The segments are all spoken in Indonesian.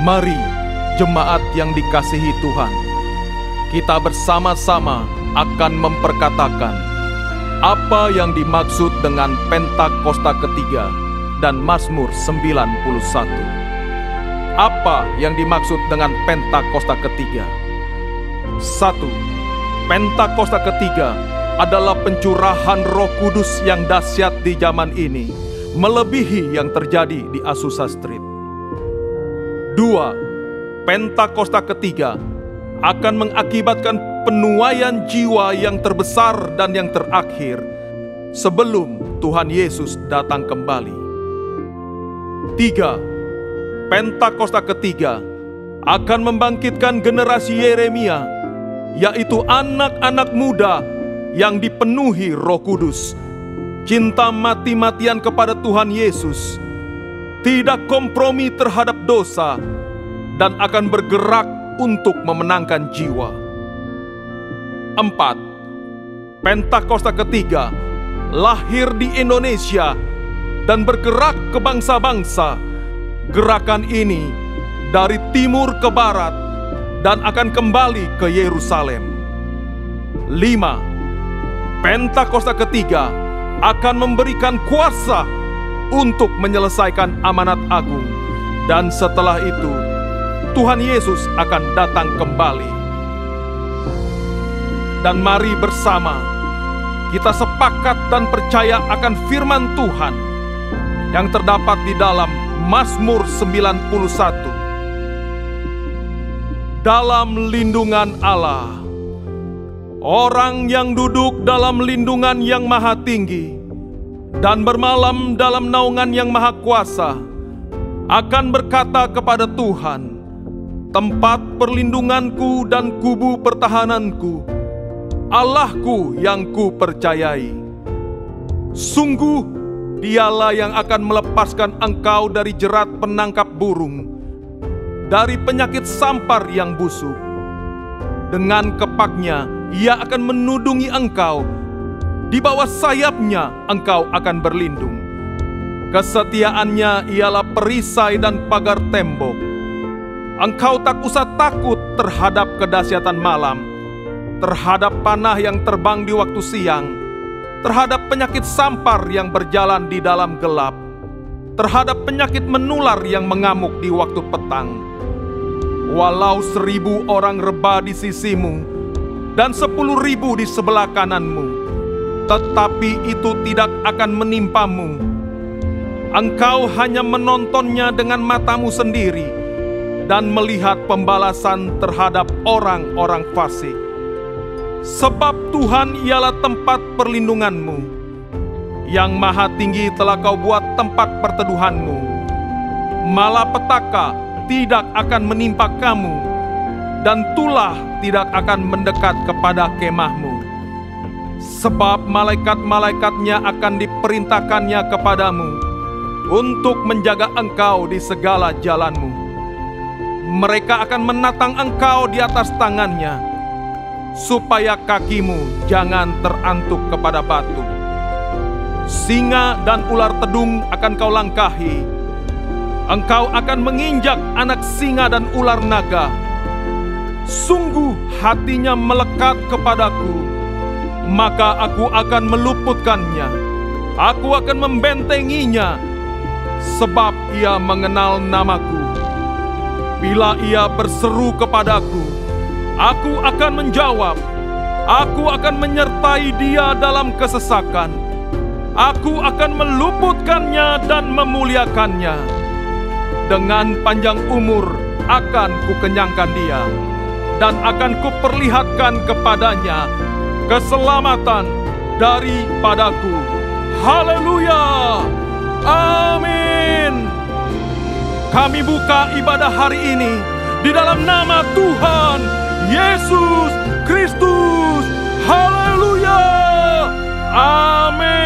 Mari, jemaat yang dikasihi Tuhan, kita bersama-sama akan memperkatakan apa yang dimaksud dengan Pentakosta ketiga dan Mazmur 91. Apa yang dimaksud dengan Pentakosta ketiga? 1. Pentakosta ketiga adalah pencurahan Roh Kudus yang dahsyat di zaman ini, melebihi yang terjadi di Azusa Street. 2. Pentakosta ketiga akan mengakibatkan penuaian jiwa yang terbesar dan yang terakhir sebelum Tuhan Yesus datang kembali. 3. Pentakosta ketiga akan membangkitkan generasi Yeremia, yaitu anak-anak muda yang dipenuhi Roh Kudus, cinta mati-matian kepada Tuhan Yesus, tidak kompromi terhadap dosa, dan akan bergerak untuk memenangkan jiwa. 4. Pentakosta ketiga lahir di Indonesia dan bergerak ke bangsa-bangsa. Gerakan ini dari timur ke barat dan akan kembali ke Yerusalem. 5. Pentakosta ketiga akan memberikan kuasa untuk menyelesaikan amanat agung, dan setelah itu Tuhan Yesus akan datang kembali. Dan mari bersama kita sepakat dan percaya akan firman Tuhan yang terdapat di dalam Mazmur 91. Dalam lindungan Allah, orang yang duduk dalam lindungan yang maha tinggi dan bermalam dalam naungan yang maha kuasa akan berkata kepada Tuhan, tempat perlindunganku dan kubu pertahananku, Allahku yang ku percayai. Sungguh dialah yang akan melepaskan engkau dari jerat penangkap burung, dari penyakit sampar yang busuk. Dengan kepaknya ia akan menudungi engkau, di bawah sayapnya engkau akan berlindung. Kesetiaannya ialah perisai dan pagar tembok. Engkau tak usah takut terhadap kedahsyatan malam, terhadap panah yang terbang di waktu siang, terhadap penyakit sampar yang berjalan di dalam gelap, terhadap penyakit menular yang mengamuk di waktu petang. Walau 1000 orang rebah di sisimu dan 10.000 di sebelah kananmu, tetapi itu tidak akan menimpamu. Engkau hanya menontonnya dengan matamu sendiri dan melihat pembalasan terhadap orang-orang fasik. Sebab Tuhan ialah tempat perlindunganmu. Yang Maha Tinggi telah kau buat tempat perteduhanmu. Malapetaka tidak akan menimpa kamu, dan tulah tidak akan mendekat kepada kemahmu. Sebab malaikat-malaikatnya akan diperintahkannya kepadamu untuk menjaga engkau di segala jalanmu. Mereka akan menatang engkau di atas tangannya, supaya kakimu jangan terantuk kepada batu. Singa dan ular tedung akan kau langkahi. Engkau akan menginjak anak singa dan ular naga. Sungguh hatinya melekat kepadaku, maka aku akan meluputkannya. Aku akan membentenginya, sebab ia mengenal namaku. Bila ia berseru kepadaku, aku akan menjawab. Aku akan menyertai dia dalam kesesakan. Aku akan meluputkannya dan memuliakannya. Dengan panjang umur akan kukenyangkan dia, dan akan kuperlihatkan kepadanya keselamatan daripadaku. Haleluya! Amin. Kami buka ibadah hari ini di dalam nama Tuhan Yesus Kristus. Haleluya! Amin.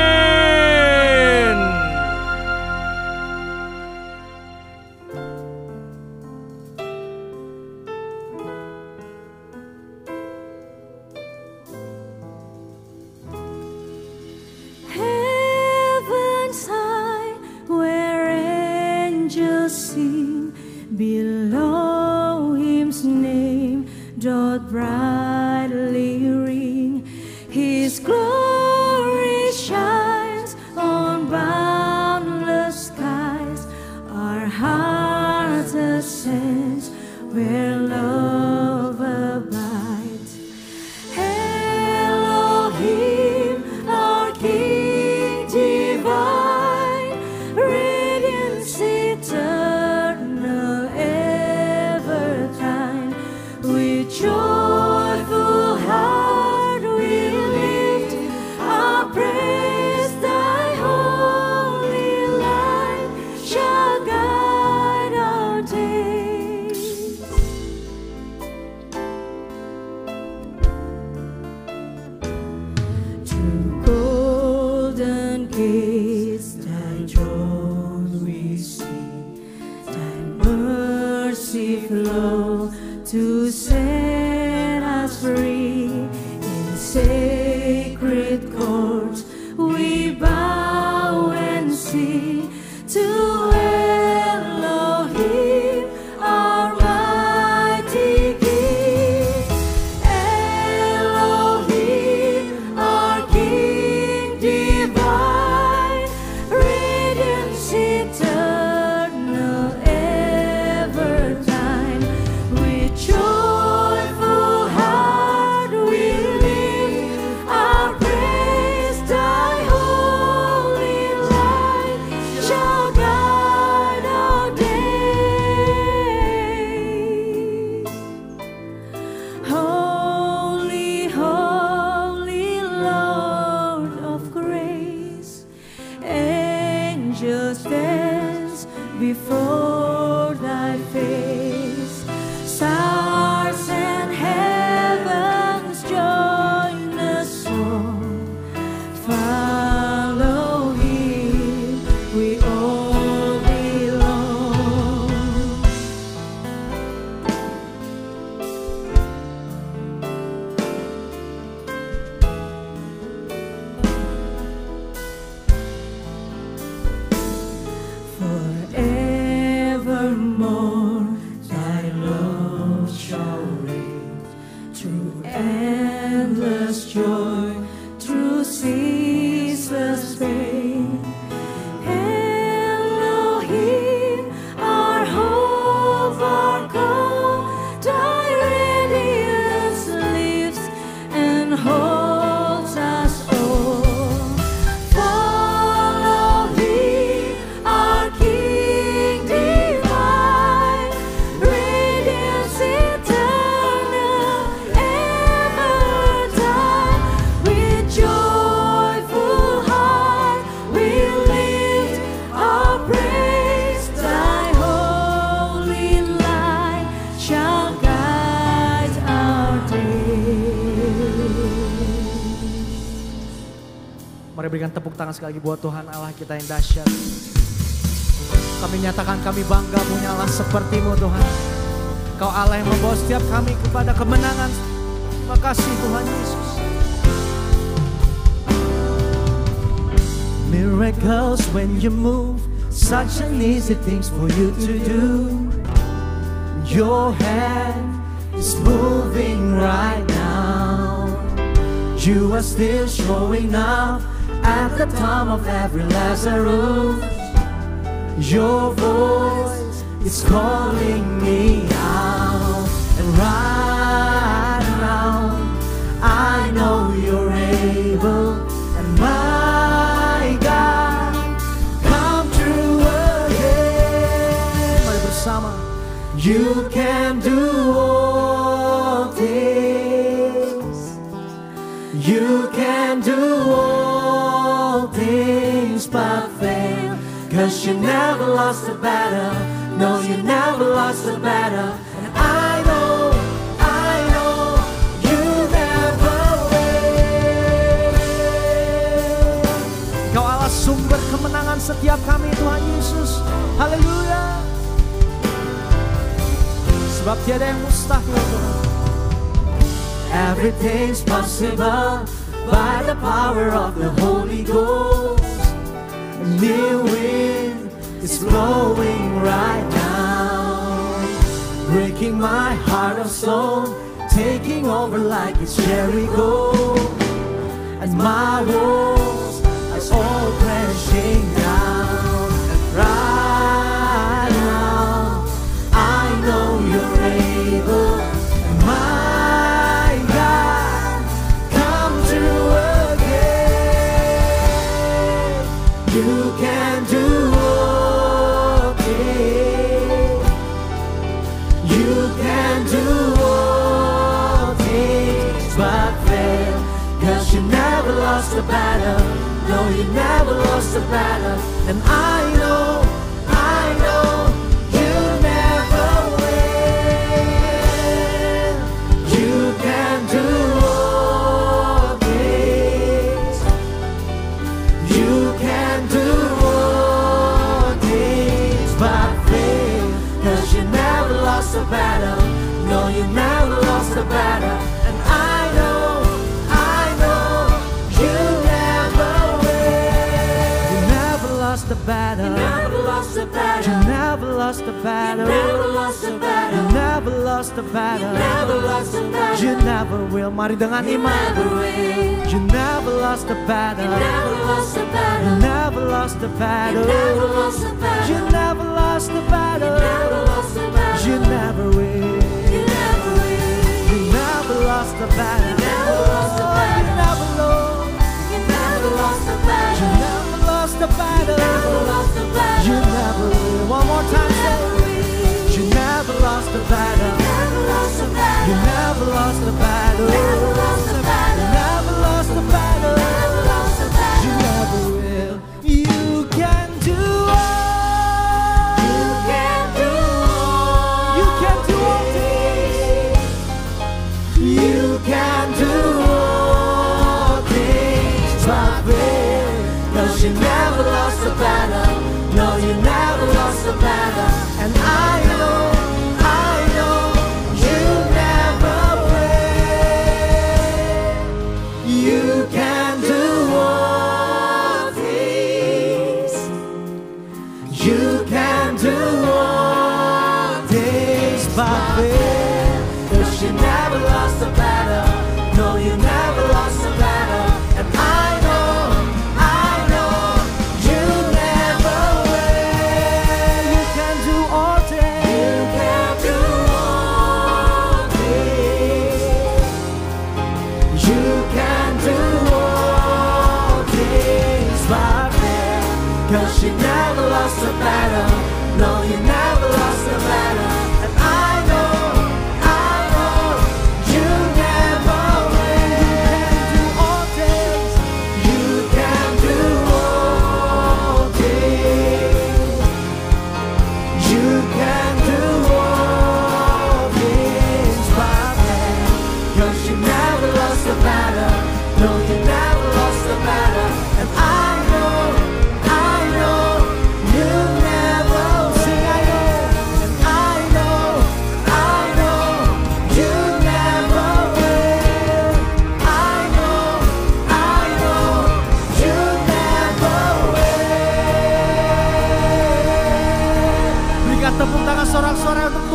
Heaven's high, where angels sing, below Him's name doth brightly ring. His glory shines on boundless skies. Our hearts ascend where love abides. Elohim, our King divine, radiance eternal, ever kind. With joyful heart we lift our praise. Thy holy light shall guide our days. Through golden gates thy throne we see, thy mercy flow to set us free. In sacred courts we bow and sing to Elohim, our mighty King. Elohim, our King divine, radiance eternal, ever thine. With joy Mari berikan tepuk tangan sekali lagi buat Tuhan Allah kita yang dahsyat. Kami nyatakan kami bangga punya Allah seperti-Mu Tuhan. Kau Allah yang membawa setiap kami kepada kemenangan. Terima kasih Tuhan Yesus. Miracles when you move, such an easy things for you to do. Your hand is moving right now. You are still showing up at the time of every Lazarus. Your voice is calling me out. And right now I know you're able. And my God, come true again. Mari bersama. You can do all things. You can do all things but fail. 'Cause you never lost a battle. No, you never lost a battle. And I know you never will. Kau Allah sumber kemenangan setiap kami Tuhan Yesus. Haleluya. Sebab tiada yang mustahil Tuhan. Everything's possible by the power of the Holy Ghost. A new wind is blowing right now, breaking my heart of stone, taking over like it's Jericho. And my walls are all crashing down. And right now I know you're able. And my God, come true again. You can do all things. You can do all things but fail. 'Cause you never lost a battle. No, you never lost a battle. And I know you never will. You can do all things. You can do all things but fail. 'Cause you never lost a battle. No, you never lost a battle. And I know you never will. You never lost a battle. You never lost a battle. You never lost a battle. You never lost a battle. You never lost a battle. You never lost a battle. You never will. Mari dengan iman. You never lost a battle. You never lost a battle. You never lost a battle. You never lost a battle. You never lost a battle. You never lost a battle. You never will. You never will. You never lost a battle. You never lost a battle. You never lost. You never lost a battle. You never lost a battle. You never lost a battle. You never will. One more time, say. You never lost a battle. You never lost a battle. You never lost a battle. You never lost a battle. You never lost a battle. You never lost a battle. You never will. You can do all. You can do all. You can do all things. You can do all things but fail. 'Cause you never lost a battle. No, you never lost a battle. And I know you never will. You can do all things. You can do all things but fail. 'Cause you never lost a battle. No, you never lost a battle. And I know you never will. You can do all things. You can do all things. You can do all things but fail. 'Cause you never lost a battle. No, you never lost a battle. And I know you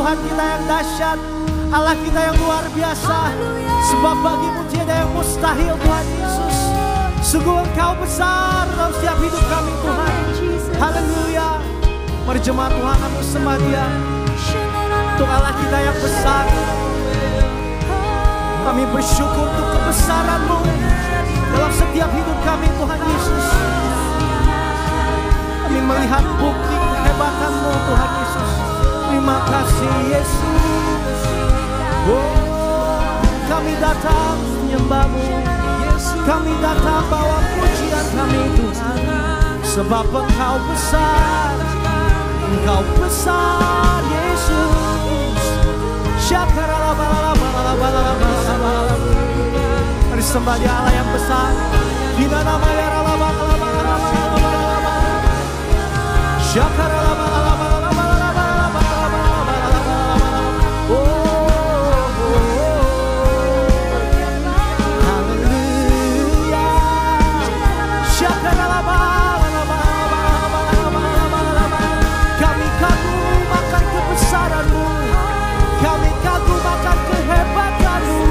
Tuhan kita yang dahsyat, Allah kita yang luar biasa. Sebab bagimu tiada yang mustahil Tuhan Yesus. Sungguh Engkau besar dalam setiap hidup kami Tuhan. Haleluya. Mari jemaat Tuhan kami sembah Dia. Untuk Allah kita yang besar. Kami bersyukur untuk kebesaran-Mu dalam setiap hidup kami Tuhan Yesus. Kami melihat bukti kehebatan-Mu Tuhan Yesus. Terima kasih Yesus. Oh, kami datang menyembah-Mu. Kami datang bawa pujian kami Tuhan. Sebab Engkau besar. Engkau besar Yesus. Mari sembah Dia Allah yang besar. Dina nama ya kami kagum akan kebesaran-Mu. Kami kagum akan kehebatanmu.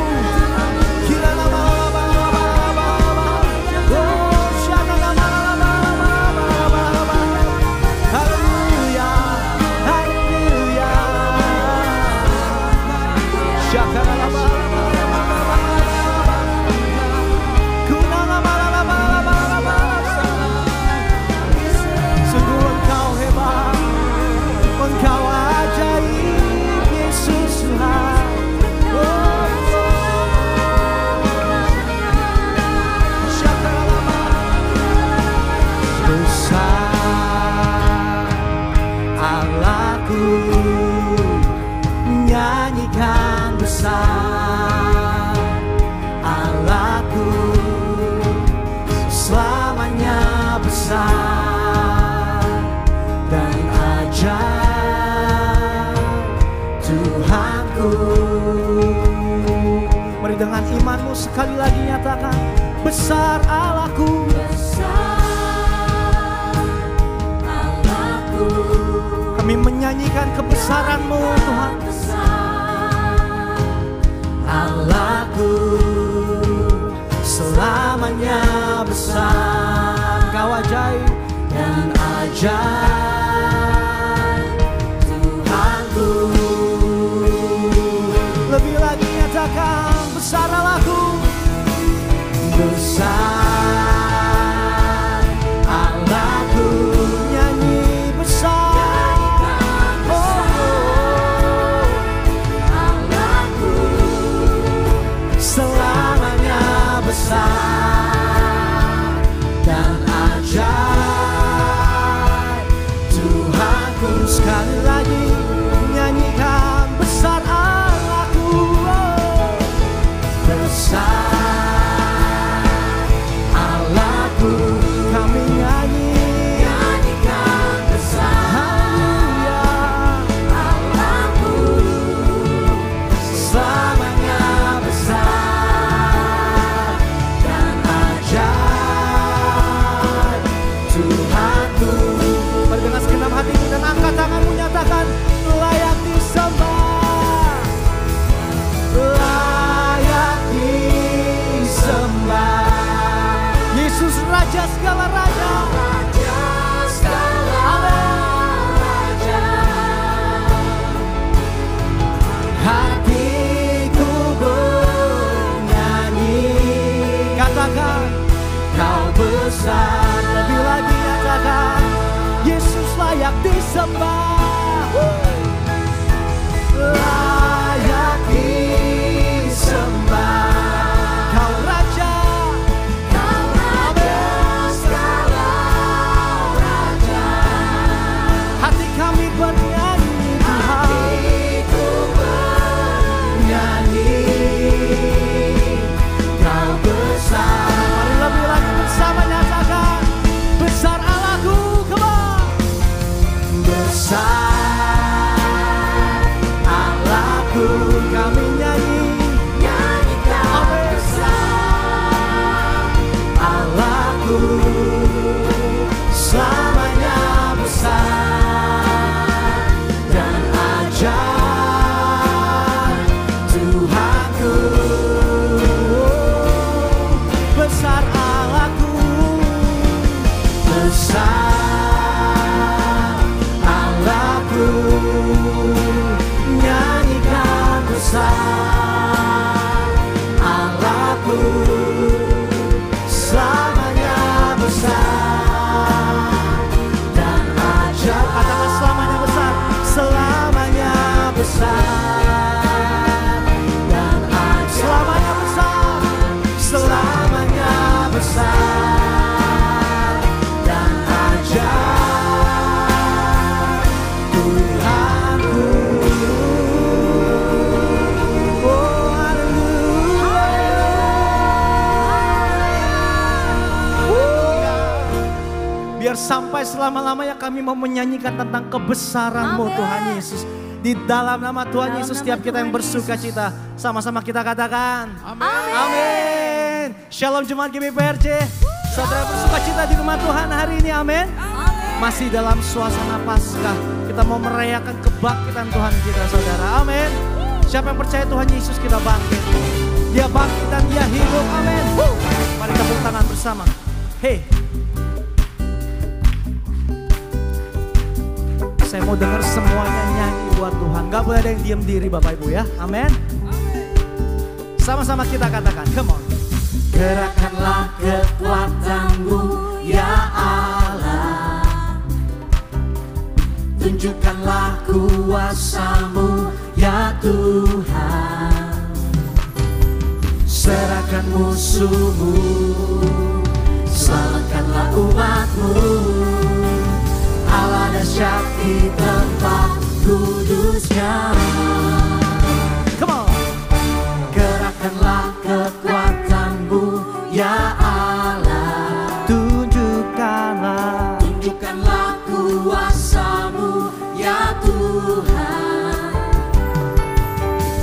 Haleluya, haleluya. Sungguh Engkau hebat, Engkau ajaib Yesus Tuhan. Besar Allahku, nyanyikan besar Allahku, selamanya besar dan ajaib Tuhanku. Mari dengan imanmu sekali lagi nyatakan, besar Allahku. Kami menyanyikan kebesaran-Mu Tuhan. Allahku, selamanya besar. Engkau ajaib dan ajaib Tuhanku. Lebih lagi nyatakan, besar Allahku. Besar Allahku, nyanyi besar. Allahku, selamanya besar dan ajaib Tuhanku. Sekali lagi nyanyikan, besar Allahku. Besar kami nyanyikan besar. Haleluya. Allahku, selamanya besar dan ajaib Tuhanku. Mari dengan segenap hatimu dan angkat tanganmu, nyatakan, layak disembah, layak disembah. Yesus Raja segala raja, Raja segala raja. Hatiku bernyanyi, katakan, Kau besar. Lebih lagi nyatakan, Yesus layak disembah, layak disembah. Kau Raja, kami bernyanyi Tuhan. Hatiku bernyanyi, Kau besar. Mari lebih lagi bersama nyatakan, besar Allahku. Come on. Besar Allah. Allahku selamanya besar dan ajaib. Katakan selamanya besar, selamanya besar dan ajaib. Selamanya besar, selamanya besar dan ajaib. Tuhanku, oh haleluya. Biar sampai selama-lamanya kami mau menyanyikan tentang kebesaran-Mu Tuhan Yesus. Di dalam nama Tuhan Yesus, setiap kita yang bersuka cita, sama-sama kita katakan amin. Amin. Shalom jemaat GBPRJ. Saudara bersuka cita di rumah Tuhan hari ini, amin. Masih dalam suasana Paskah, kita mau merayakan kebangkitan Tuhan kita, saudara, amin. Siapa yang percaya Tuhan Yesus, kita bangkit. Dia bangkit dan dia hidup, amin. Mari tepuk tangan bersama. Hey, saya mau dengar semuanya nyanyi buat Tuhan. Gak boleh ada yang diam diri Bapak Ibu ya. Amin. Sama-sama kita katakan, come on. Gerakkanlah kekuatan-Mu ya Allah. Tunjukkanlah kuasa-Mu ya Tuhan. Serahkan musuh-Mu, selamatkanlah umat-Mu. Allah dahsyat di tempat kudusnya. Come on. Gerakkanlah kekuatan-Mu ya Allah. Tunjukkanlah kuasa-Mu ya Tuhan.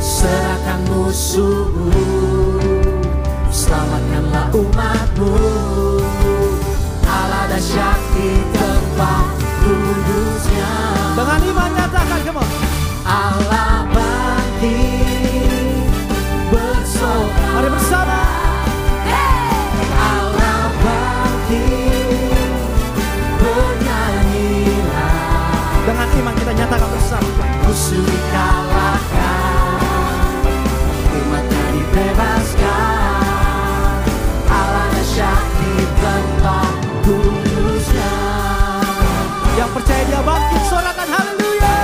Serahkan musuh-Mu, selamatkanlah umat-Mu. Allah dahsyat di tempat kudusnya. Dengan iman nyatakan, come on. Allah bangkit bersorak. Mari bersama. Allah bangkit bernyanyilah. Dengan iman kita nyatakan bersama. Musuh dikalahkan, umatnya dibebaskan. Allah dahsyat di tempat kudusnya. Yang percaya dia bangkit, sorakan haleluya.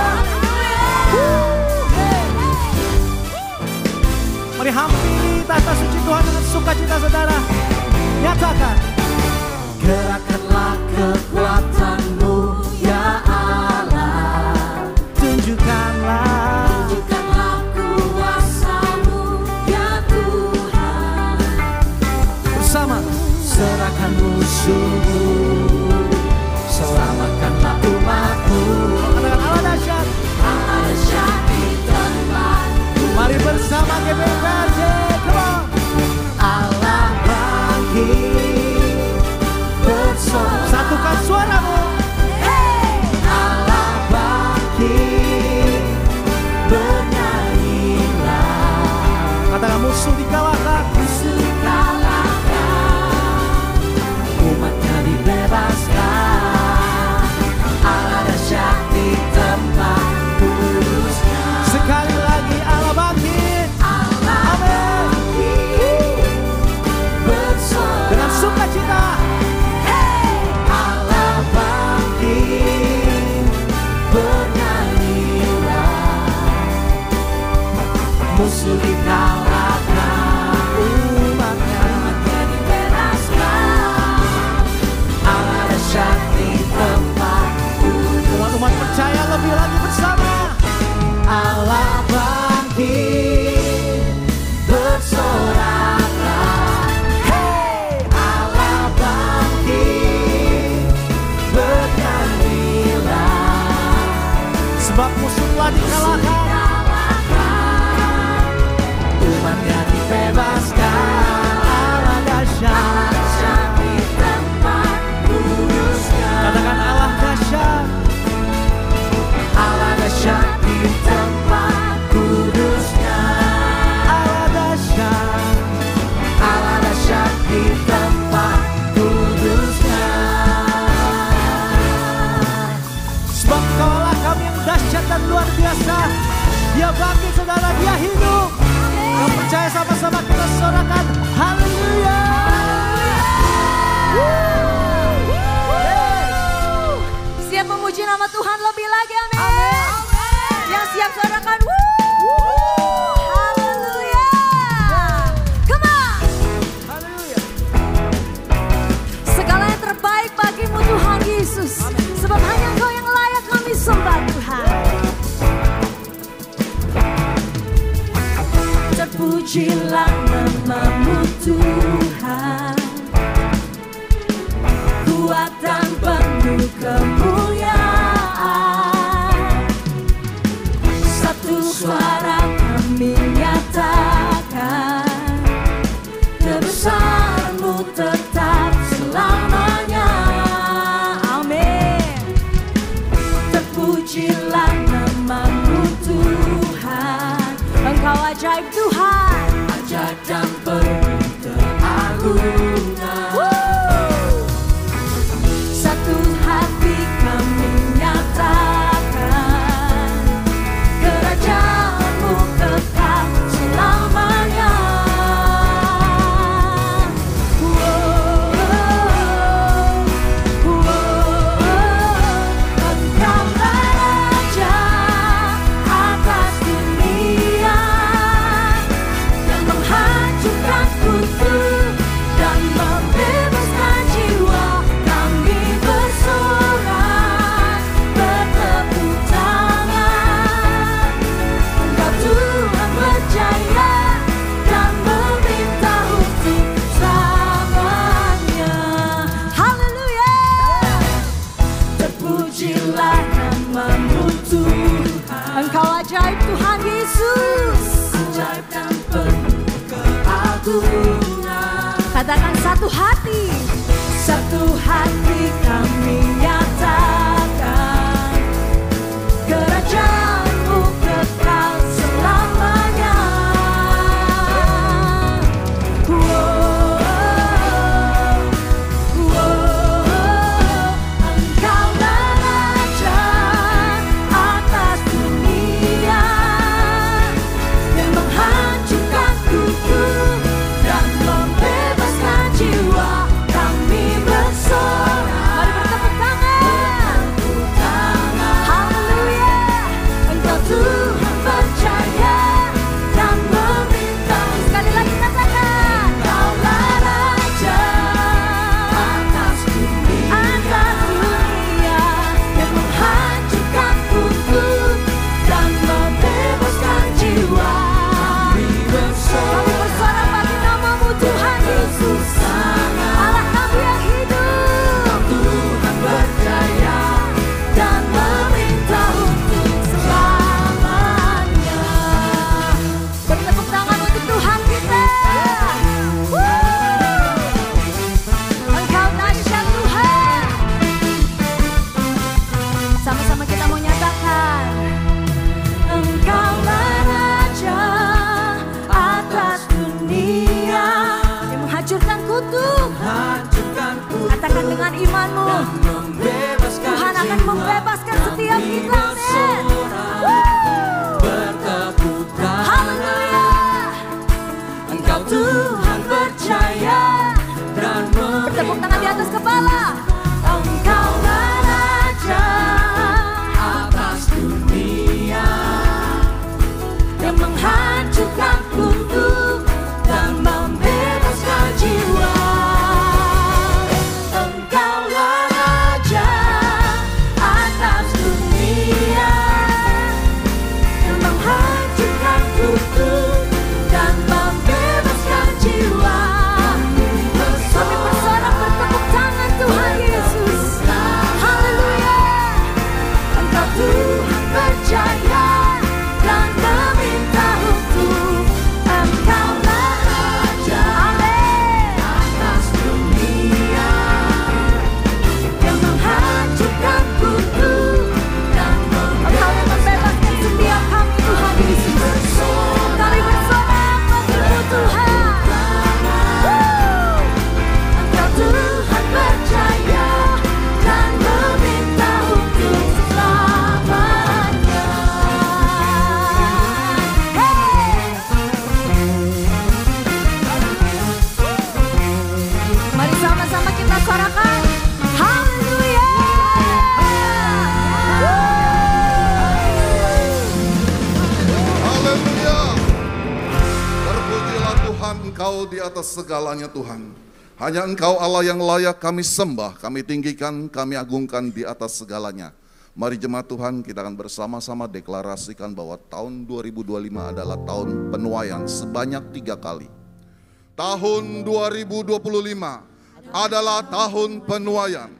Mari hampiri tahta suci Tuhan dengan sukacita, saudara. Nyatakan. Gerakkanlah kekuatan-Mu ya Allah. Tunjukkanlah kuasa-Mu ya Tuhan. Bersama. Serahkan musuh-Mu, selamatkanlah umat-Mu. Katakan Allah dahsyat. Allah dahsyat di tempat. Mari bersama GBPRJ. Come on. Allah bangkit bersorak. Satukan suaramu. Allah bangkit bernyanyilah. Katakan musuh dikalahkan. Musuh dikalahkan, umatnya dibebaskan. Allah dahsyat di tempat kudusnya. Sekali lagi Allah bangkit. Allah bangkit bersorak. Dengan sukacita. Allah bangkit bernyanyilah. Musuh dikalahkan, umatnya dibebaskan. Allah dahsyat di tempat kudus. Umat percaya lebih lagi bersama. Allah bangkit bersorak. Hey, Allah bangkit bernyanyilah. Sebab musuh telah dikalahkan, umat sorakan. Haleluya. Come on. Haleluya. Segala yang terbaik bagimu Tuhan Yesus. Sebab hanya Engkau yang layak kami sembah Tuhan. Terpujilah nama-Mu Tuhan. Kuat dan penuh kemuliaan. Satu suara kami nyatakan, kebesaran-Mu tetap selamanya. Amin. Terpujilah nama-Mu Tuhan. Engkau ajaib Tuhan, ajaib dan penuh keagungan. Satu hati kami nyatakan, kerajaan-Mu kekal selamanya. Engkaulah Raja atas dunia, yang menghancurkan kutu dan membebaskan jiwa. Kami bersorak, bertepuk tangan. Engkau Tuhan berjaya dan memerintah untuk selamanya. Haleluya. Terpujilah nama-Mu Tuhan. Engkau ajaib Tuhan Yesus, ajaib dan penuh keagungan. Katakan satu hati. Satu hati kami nyatakan, kerajaan-Mu kekal selamanya. Engkaulah Raja atas dunia, yang menghancurkan kutu dan membebaskan jiwa. Kami bersorak, mari bertepuk tangan. Haleluya. Engkau Tuhan percaya dan memerintah. Sekali lagi katakan, Engkaulah Raja atas dunia, yang menghancurkan kutu dan membebaskan jiwa. Kami bersorak bagi nama-Mu Tuhan Yesus, Allah kami yang hidup. Tuhan berjaya dan memerintah untuk selamanya. Bertepuk tangan untuk Tuhan kita. Engkau dahsyat Tuhan. Sama-sama kita mau nyatakan, Engkaulah Raja atas dunia, yang menghancurkan kutu. Katakan dengan imanmu, Tuhan akan membebaskan setiap kita. Haleluya. Engkau Tuhan percaya dan bertepuk tangan di atas kepala. Engkaulah Raja atas dunia, yang menghancurkan kutu dan membebaskan jiwa. Engkaulah Raja atas dunia, yang menghancurkan kutu dan membebaskan jiwa. Kami bersorak bertepuk tangan Tuhan. Tuhan, Engkau di atas segalanya Tuhan. Hanya Engkau Allah yang layak kami sembah, kami tinggikan, kami agungkan di atas segalanya. Mari jemaat Tuhan, kita akan bersama-sama deklarasikan bahwa tahun 2025 adalah tahun penuaian sebanyak 3 kali. Tahun 2025 adalah tahun penuaian.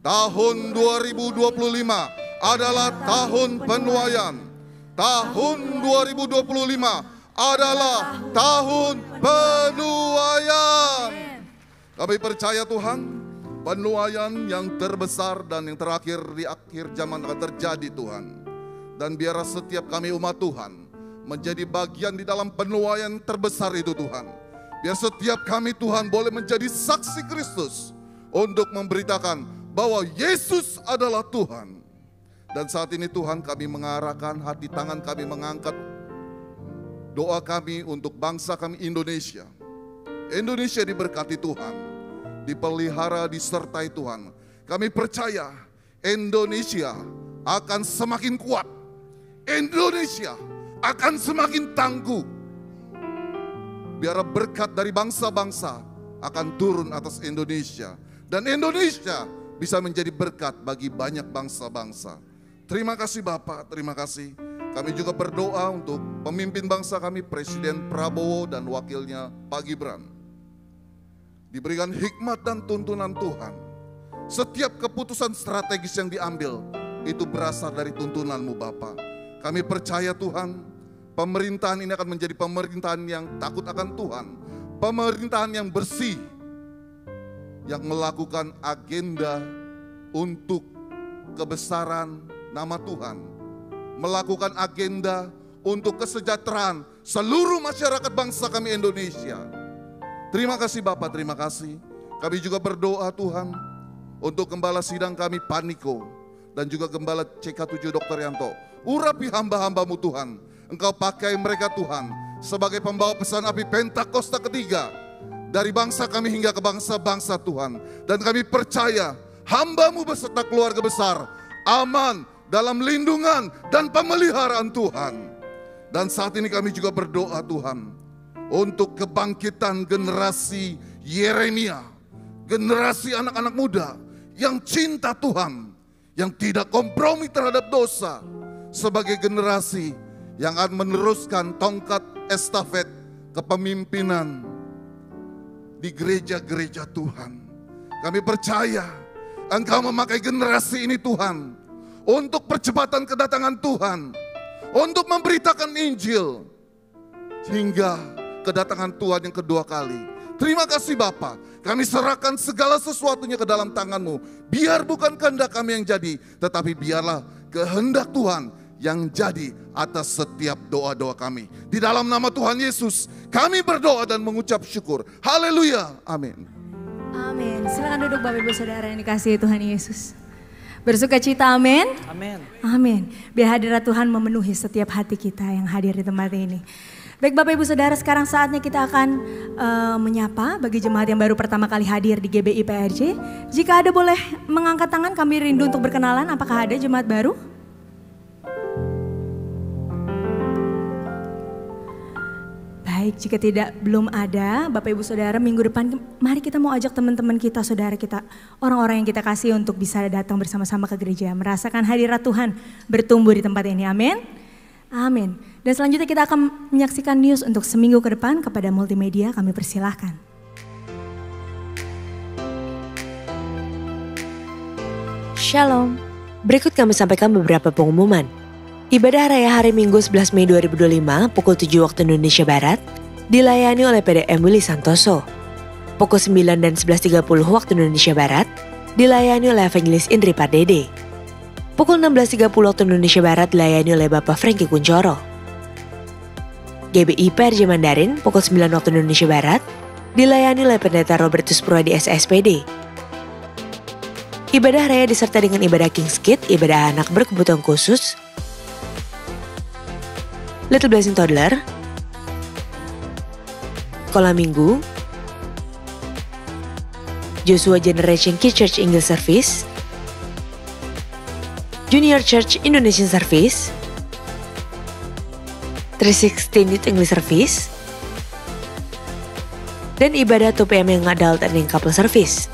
Tahun 2025 adalah tahun penuaian. Tahun 2025 adalah tahun penuaian. Kami percaya Tuhan, penuaian yang terbesar dan yang terakhir di akhir zaman akan terjadi Tuhan. Dan biarlah setiap kami umat Tuhan menjadi bagian di dalam penuaian terbesar itu Tuhan. Biar setiap kami Tuhan boleh menjadi saksi Kristus untuk memberitakan bahwa Yesus adalah Tuhan. Dan saat ini Tuhan, kami mengarahkan hati tangan kami mengangkat doa kami untuk bangsa kami Indonesia. Indonesia diberkati Tuhan, dipelihara, disertai Tuhan. Kami percaya Indonesia akan semakin kuat. Indonesia akan semakin tangguh. Biar berkat dari bangsa-bangsa akan turun atas Indonesia. Dan Indonesia bisa menjadi berkat bagi banyak bangsa-bangsa. Terima kasih Bapak, terima kasih. Kami juga berdoa untuk pemimpin bangsa kami, Presiden Prabowo dan wakilnya Pak Gibran. Diberikan hikmat dan tuntunan Tuhan. Setiap keputusan strategis yang diambil, itu berasal dari tuntunan-Mu Bapa. Kami percaya Tuhan, pemerintahan ini akan menjadi pemerintahan yang takut akan Tuhan. Pemerintahan yang bersih, yang melakukan agenda untuk kebesaran nama Tuhan. Melakukan agenda untuk kesejahteraan seluruh masyarakat bangsa kami Indonesia. Terima kasih Bapak, terima kasih. Kami juga berdoa Tuhan untuk Gembala Sidang kami Paniko dan juga Gembala CK7 Dr. Yanto. Urapi hamba-hamba-Mu Tuhan. Engkau pakai mereka Tuhan sebagai pembawa pesan api Pentakosta ketiga dari bangsa kami hingga ke bangsa-bangsa Tuhan. Dan kami percaya hamba-Mu beserta keluarga besar aman dalam lindungan dan pemeliharaan Tuhan. Dan saat ini kami juga berdoa Tuhan untuk kebangkitan generasi Yeremia, generasi anak-anak muda yang cinta Tuhan, yang tidak kompromi terhadap dosa, sebagai generasi yang akan meneruskan tongkat estafet kepemimpinan di gereja-gereja Tuhan. Kami percaya Engkau memakai generasi ini Tuhan untuk percepatan kedatangan Tuhan, untuk memberitakan Injil, hingga kedatangan Tuhan yang kedua kali. Terima kasih Bapa, kami serahkan segala sesuatunya ke dalam tangan-Mu. Biar bukan kehendak kami yang jadi, tetapi biarlah kehendak Tuhan yang jadi atas setiap doa-doa kami. Di dalam nama Tuhan Yesus, kami berdoa dan mengucap syukur. Haleluya, amin. Amin. Silakan duduk Bapak Ibu Saudara yang dikasihi Tuhan Yesus. Bersuka cita, amin. Amin. Amin. Biar hadirat Tuhan memenuhi setiap hati kita yang hadir di tempat ini. Baik Bapak Ibu Saudara, sekarang saatnya kita akan menyapa bagi jemaat yang baru pertama kali hadir di GBI PRJ. Jika ada boleh mengangkat tangan, kami rindu untuk berkenalan. Apakah ada jemaat baru? Baik, jika belum ada, Bapak Ibu Saudara, minggu depan mari kita mau ajak teman-teman kita, saudara kita, orang-orang yang kita kasih untuk bisa datang bersama-sama ke gereja, merasakan hadirat Tuhan bertumbuh di tempat ini, amin. Amin. Dan selanjutnya kita akan menyaksikan news untuk seminggu ke depan. Kepada multimedia kami persilahkan. Shalom. Berikut kami sampaikan beberapa pengumuman. Ibadah Raya Hari Minggu 11 Mei 2025 pukul 7 waktu Indonesia Barat dilayani oleh PDM Willy Santoso. Pukul 9 dan 11.30 waktu Indonesia Barat dilayani oleh Evangelis Indri Pardede. Pukul 16.30 waktu Indonesia Barat dilayani oleh Bapak Franky Kuncoro. GBI PRJ Mandarin pukul 9 waktu Indonesia Barat dilayani oleh Pendeta Robertus Purwadi SSPD. Ibadah Raya disertai dengan ibadah King's Kid, ibadah anak berkebutuhan khusus, Little Blessing Toddler, Sekolah Minggu, Joshua Generation Kids Church English Service, Junior Church Indonesian Service, 316 Youth English Service, dan ibadah 2 PM Young Adult and Couple Service.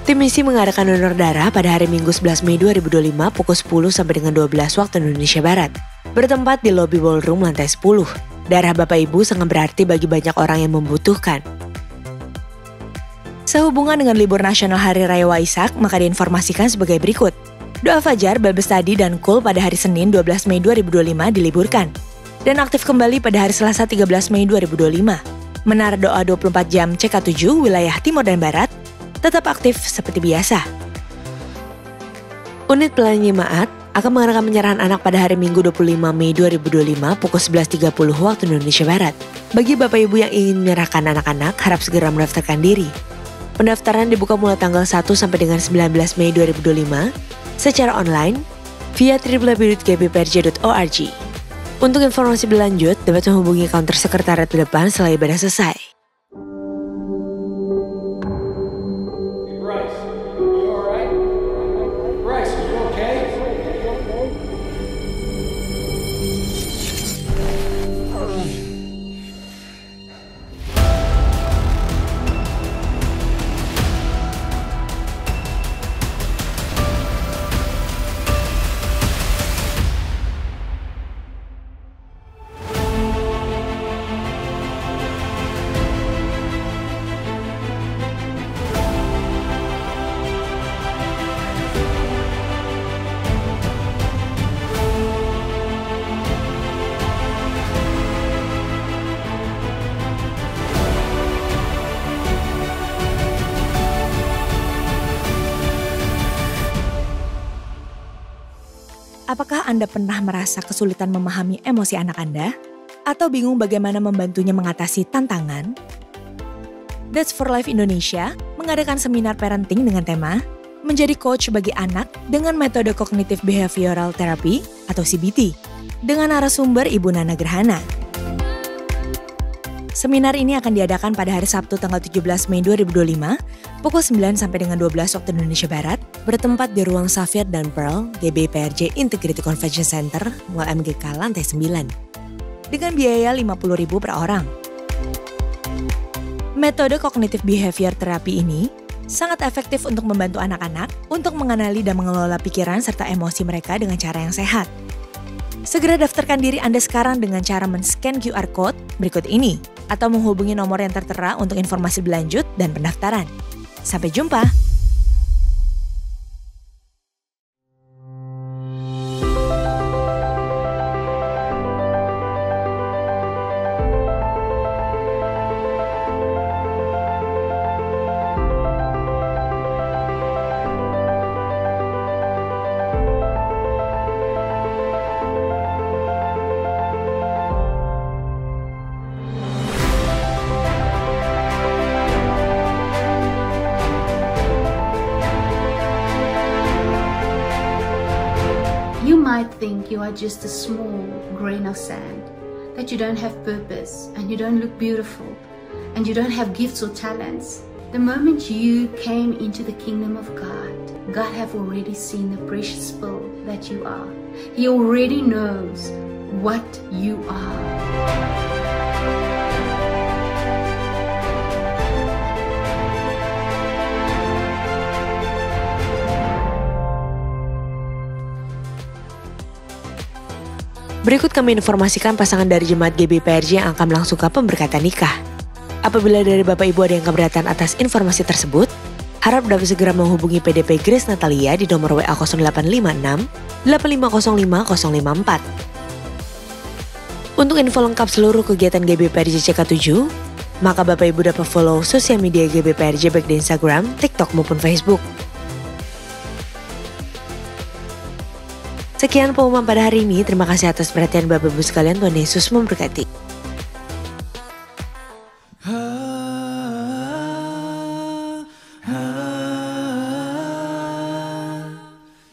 Tim misi mengadakan donor darah pada hari Minggu 11 Mei 2025 pukul 10 sampai dengan 12 waktu Indonesia Barat. Bertempat di lobi ballroom lantai 10. Darah Bapak Ibu sangat berarti bagi banyak orang yang membutuhkan. Sehubungan dengan libur nasional Hari Raya Waisak, maka diinformasikan sebagai berikut. Doa Fajar, Bible Study, dan Kul pada hari Senin 12 Mei 2025 diliburkan. Dan aktif kembali pada hari Selasa 13 Mei 2025. Menara doa 24 jam CK7 wilayah Timur dan Barat tetap aktif seperti biasa. Unit pelayanan jemaat akan mengadakan penyerahan anak pada hari Minggu 25 Mei 2025 pukul 11.30 waktu Indonesia Barat. Bagi Bapak Ibu yang ingin menyerahkan anak-anak, harap segera mendaftarkan diri. Pendaftaran dibuka mulai tanggal 1 sampai dengan 19 Mei 2025 secara online via www.gbprj.org. Untuk informasi berlanjut, dapat menghubungi counter sekretariat di depan setelah ibadah selesai. Apakah Anda pernah merasa kesulitan memahami emosi anak Anda? Atau bingung bagaimana membantunya mengatasi tantangan? That's for Life Indonesia mengadakan seminar parenting dengan tema Menjadi Coach bagi Anak dengan metode Cognitive Behavioral Therapy atau CBT dengan narasumber Ibu Nana Gerhana. Seminar ini akan diadakan pada hari Sabtu tanggal 17 Mei 2025 pukul 9 sampai dengan 12 waktu Indonesia Barat bertempat di Ruang Safir dan Pearl GBPRJ Integrated Convention Center Mall MGK lantai 9 dengan biaya Rp50.000 per orang. Metode Cognitive Behavior Therapy ini sangat efektif untuk membantu anak-anak untuk mengenali dan mengelola pikiran serta emosi mereka dengan cara yang sehat. Segera daftarkan diri Anda sekarang dengan cara men-scan QR Code berikut ini atau menghubungi nomor yang tertera untuk informasi berlanjut dan pendaftaran. Sampai jumpa! You might think you are just a small grain of sand, that you don't have purpose and you don't look beautiful and you don't have gifts or talents. The moment you came into the kingdom of God, God have already seen the precious pearl that you are. He already knows what you are. Berikut kami informasikan pasangan dari Jemaat GBPRJ yang akan melangsungkan pemberkatan nikah. Apabila dari Bapak Ibu ada yang keberatan atas informasi tersebut, harap dapat segera menghubungi PDP Grace Natalia di nomor WA 0856 8505 054. Untuk info lengkap seluruh kegiatan GBPRJ CK7, maka Bapak Ibu dapat follow sosial media GBPRJ baik di Instagram, TikTok maupun Facebook. Sekian pengumuman pada hari ini. Terima kasih atas perhatian Bapak Ibu sekalian. Tuhan Yesus memberkati.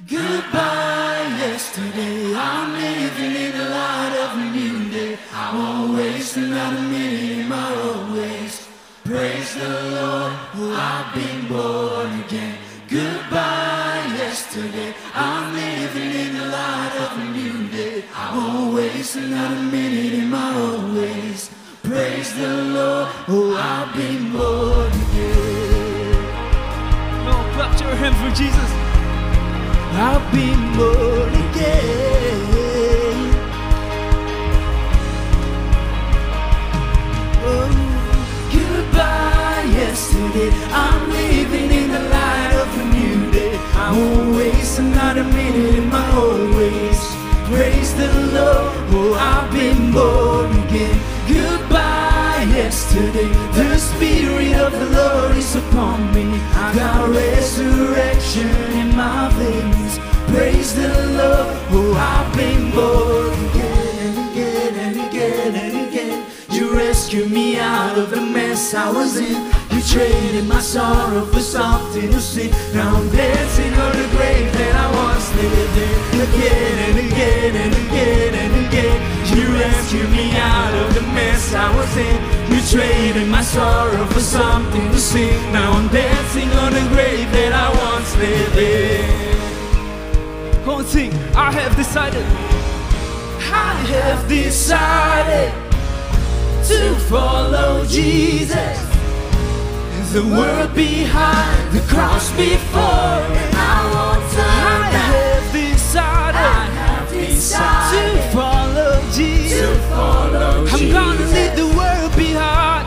Goodbye yesterday, I'm living in the light of a new day. I'm always not a minute in my own ways. Praise the Lord, I've been born again. Goodbye yesterday, I'm living in the light of a new day. I'm always not a minute in my own ways. Praise the Lord. Oh, I've been born again. No, clap your hands for Jesus. I've been born again. Oh, goodbye yesterday. I'm living in the light of a new day. I won't waste another minute in my old ways. Praise the Lord, oh, I've been born again. Goodbye yesterday. The Spirit of the Lord is upon me. I got resurrection in my veins. Praise the Lord, oh, I've been born again and again and again and again. You rescued me out of the mess I was in. You traded my sorrow for something to see. Now I'm dancing on the grave that I once lived in. Again and again and again and again. You rescued me out of the mess I was in. You traded my sorrow for something to sing. Now I'm dancing on the grave that I once lived in. One thing I have decided to follow Jesus. The world behind, the cross before, and I won't turn back. I have decided to follow Jesus. I'm gonna leave the world behind,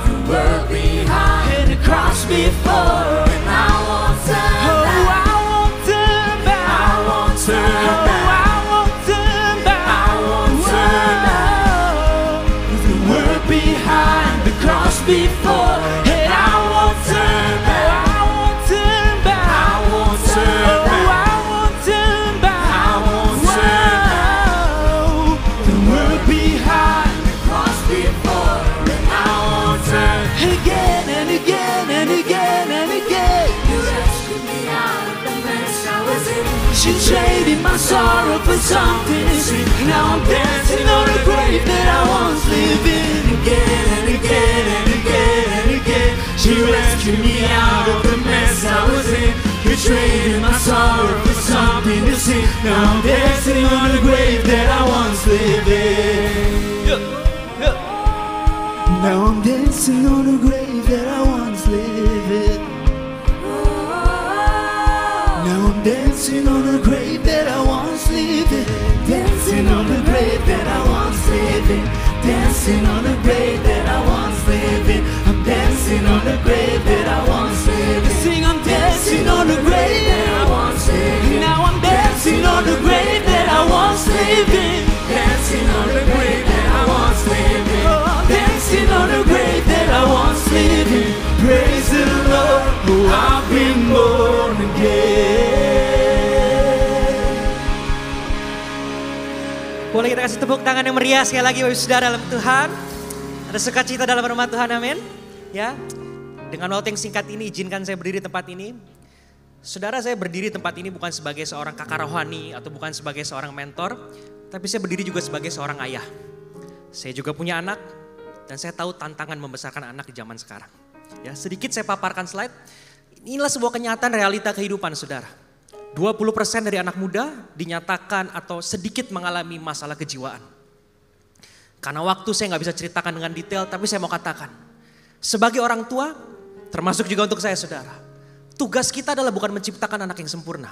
and the cross before, and I won't turn back. Oh, I won't turn back. I won't turn back. Oh, I won't turn back. I won't turn back. The world behind, the cross before, and I won't turn back. I won't turn back. I won't turn back. I won't turn back. I won't turn back. The world behind, the cross before, and I won't turn again and again and again and again. You rescued me out of the mess I was in. She traded my sorrow for something to see. Now I'm dancing on the grave that I once lived in. Again and again and again and again. She rescued me out of the mess I was in. You traded my sorrow for something to see. Now I'm dancing on the grave that I once lived in. Now I'm dancing on the grave that I once lived in. Now I'm dancing on the grave that I once lived in. Dancing on the grave that I once lived in. Dancing on the grave that I once lived in. I'm dancing on the grave that I once lived in. Sing, I'm dancing on the grave that I once lived in. Now I'm dancing on the grave that I once lived in. Dancing on the grave that I once lived in. Oh, I'm dancing on the grave that I once lived in. Praise the Lord, oh, I've been born again. Boleh kita kasih tepuk tangan yang meriah sekali lagi Bapak Saudara dalam Tuhan. Ada sukacita dalam rumah Tuhan, amin. Ya, dengan waktu yang singkat ini izinkan saya berdiri tempat ini. Saudara, saya berdiri tempat ini bukan sebagai seorang kakak rohani atau bukan sebagai seorang mentor, tapi saya berdiri juga sebagai seorang ayah. Saya juga punya anak dan saya tahu tantangan membesarkan anak di zaman sekarang. Ya, sedikit saya paparkan slide. Inilah sebuah kenyataan realita kehidupan saudara. 20% dari anak muda dinyatakan atau sedikit mengalami masalah kejiwaan. Karena waktu saya nggak bisa ceritakan dengan detail, tapi saya mau katakan. Sebagai orang tua, termasuk juga untuk saya saudara. Tugas kita adalah bukan menciptakan anak yang sempurna.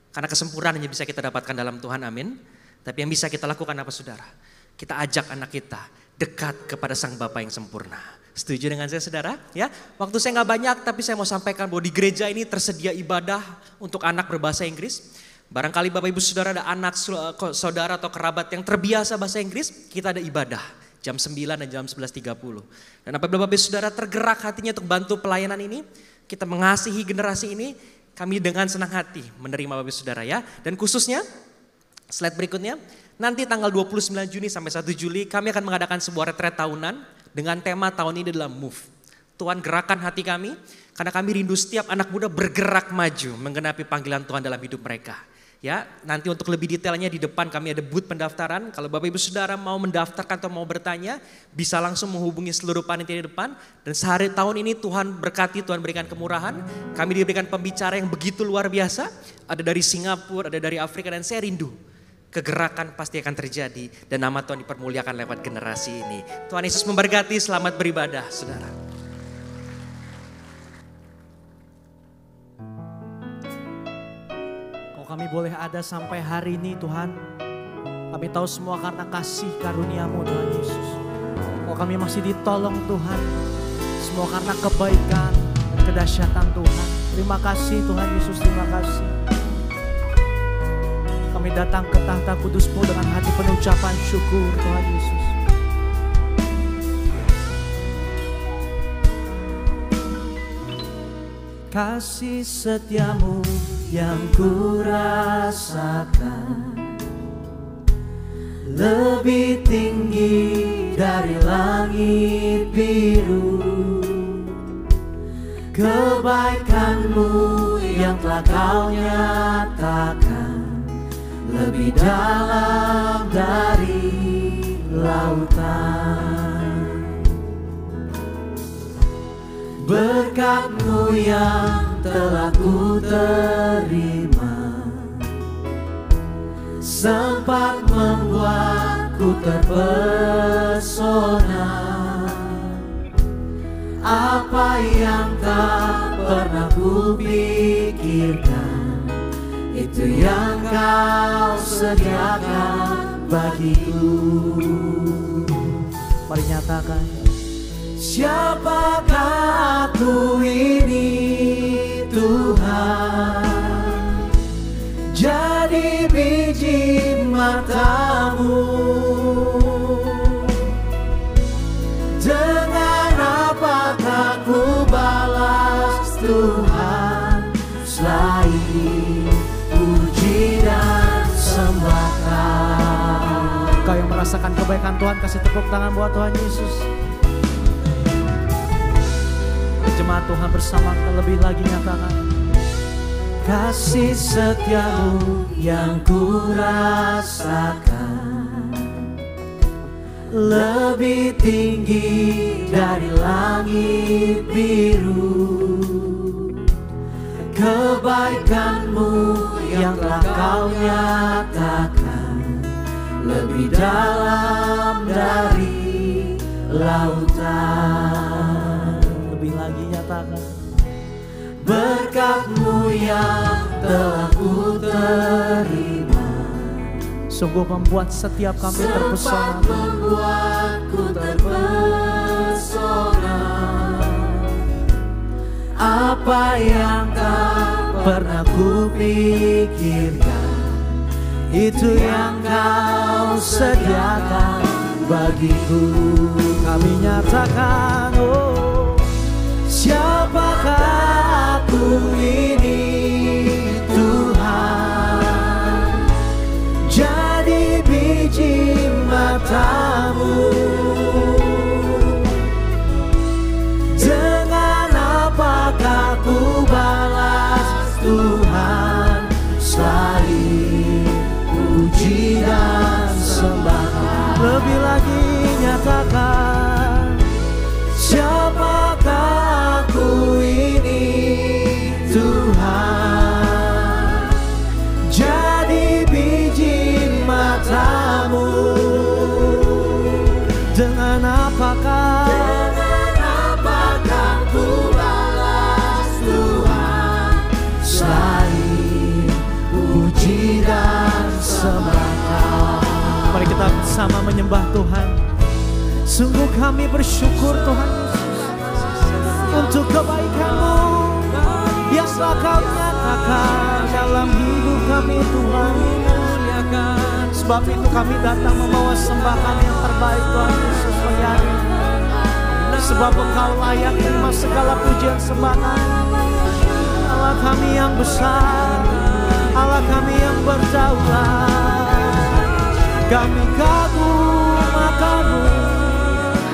Karena kesempurnaan hanya bisa kita dapatkan dalam Tuhan, amin. Tapi yang bisa kita lakukan apa saudara? Kita ajak anak kita dekat kepada Sang Bapa yang sempurna. Setuju dengan saya saudara? Ya, waktu saya nggak banyak tapi saya mau sampaikan bahwa di gereja ini tersedia ibadah untuk anak berbahasa Inggris. Barangkali Bapak Ibu Saudara ada anak saudara atau kerabat yang terbiasa bahasa Inggris, kita ada ibadah jam 9 dan jam 11.30. Dan apabila Bapak Ibu Saudara tergerak hatinya untuk bantu pelayanan ini, kita mengasihi generasi ini, kami dengan senang hati menerima Bapak Ibu Saudara ya. Dan khususnya slide berikutnya, nanti tanggal 29 Juni sampai 1 Juli kami akan mengadakan sebuah retret tahunan. Dengan tema tahun ini adalah Move. Tuhan gerakan hati kami karena kami rindu setiap anak muda bergerak maju menggenapi panggilan Tuhan dalam hidup mereka. Ya, nanti untuk lebih detailnya di depan kami ada booth pendaftaran. Kalau Bapak Ibu Saudara mau mendaftarkan atau mau bertanya, bisa langsung menghubungi seluruh panitia di depan. Dan sehari tahun ini Tuhan berkati, Tuhan berikan kemurahan. Kami diberikan pembicara yang begitu luar biasa. Ada dari Singapura, ada dari Afrika, dan saya rindu. Kegerakan pasti akan terjadi dan nama Tuhan dipermuliakan lewat generasi ini. Tuhan Yesus memberkati, selamat beribadah saudara. kami boleh ada sampai hari ini Tuhan, kami tahu semua karena kasih karunia-Mu Tuhan Yesus. Bahwa kami masih ditolong Tuhan, semua karena kebaikan, kedahsyatan Tuhan. Terima kasih Tuhan Yesus, terima kasih. Kami datang ke tahta kudus-Mu dengan hati penuh ucapan syukur Tuhan Yesus. Kasih setia-Mu yang ku rasakan lebih tinggi dari langit biru. Kebaikan-Mu yang telah Kau nyatakan lebih dalam dari lautan. Berkat-Mu yang telah ku terima sempat membuatku terpesona. Apa yang tak pernah ku pikirkan, itu yang Kau sediakan bagiku. Mari nyatakan. Siapakah aku ini Tuhan, jadi biji mata-Mu. Dengan apakah ku balas Tuhan, selain puji dan sembah Kau. Kau yang merasakan kebaikan Tuhan, kasih tepuk tangan buat Tuhan Yesus. Jemaat Tuhan bersama terlebih lagi nyatakan. Kasih setia-Mu yang ku rasakan lebih tinggi dari langit biru. Kebaikan-Mu yang telah Kau nyatakan lebih dalam dari lautan. Lebih lagi nyatakan. Berkat-Mu yang telah ku terima sungguh membuat setiap kami terpesona. Membuatku terpesona. Apa yang tak pernah ku pikirkan, itu yang Kau sediakan bagiku. Kami nyatakan, oh, siapakah aku ini Tuhan, jadi biji mata-Mu. Dengan apakah ku balas Tuhan, selain puji dan sembah. Lebih lagi nyatakan, siapakah aku ini Tuhan, jadi biji mata-Mu. Dengan apakah ku balas Tuhan, selain puji dan sembah Kau. Mari kita bersama menyembah Tuhan. Sungguh kami bersyukur Tuhan Yesus untuk kebaikan-Mu yang telah Kau nyatakan dalam hidup kami Tuhan. Sebab itu kami datang membawa sembahan yang terbaik Tuhan Yesus bagi hari ini. Sebab Engkau layak terima segala pujian sembahan. Allah kami yang besar, Allah kami yang berdaulat. Kami kagum akan-Mu,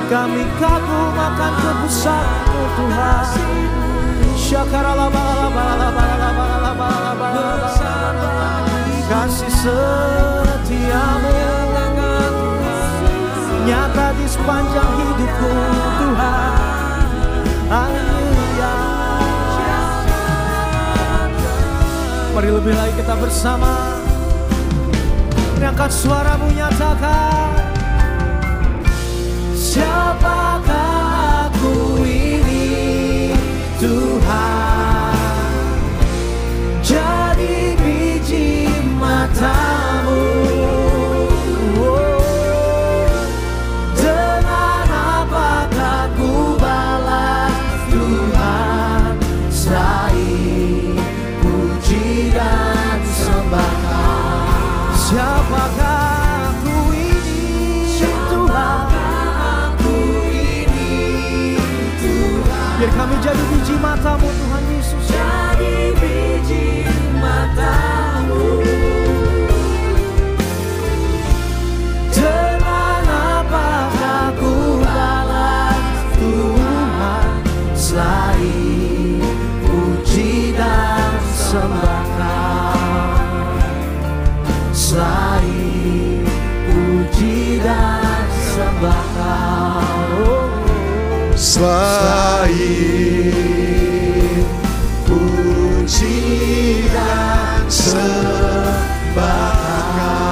kami kagum akan kebesaran-Mu Tuhan. Kasih setia-Mu nyata di sepanjang hidupku Tuhan. Haleluya. Mari lebih lagi kita bersama angkat suara-Mu, nyatakan, siapakah aku ini Tuhan, jadi biji jadi biji matamu Tuhan Yesus. Jadi biji matamu. Dengan apakah ku balas Tuhan selain puji dan sembah Kau, selain puji dan sembah Kau, selain puji dan sembah Kau.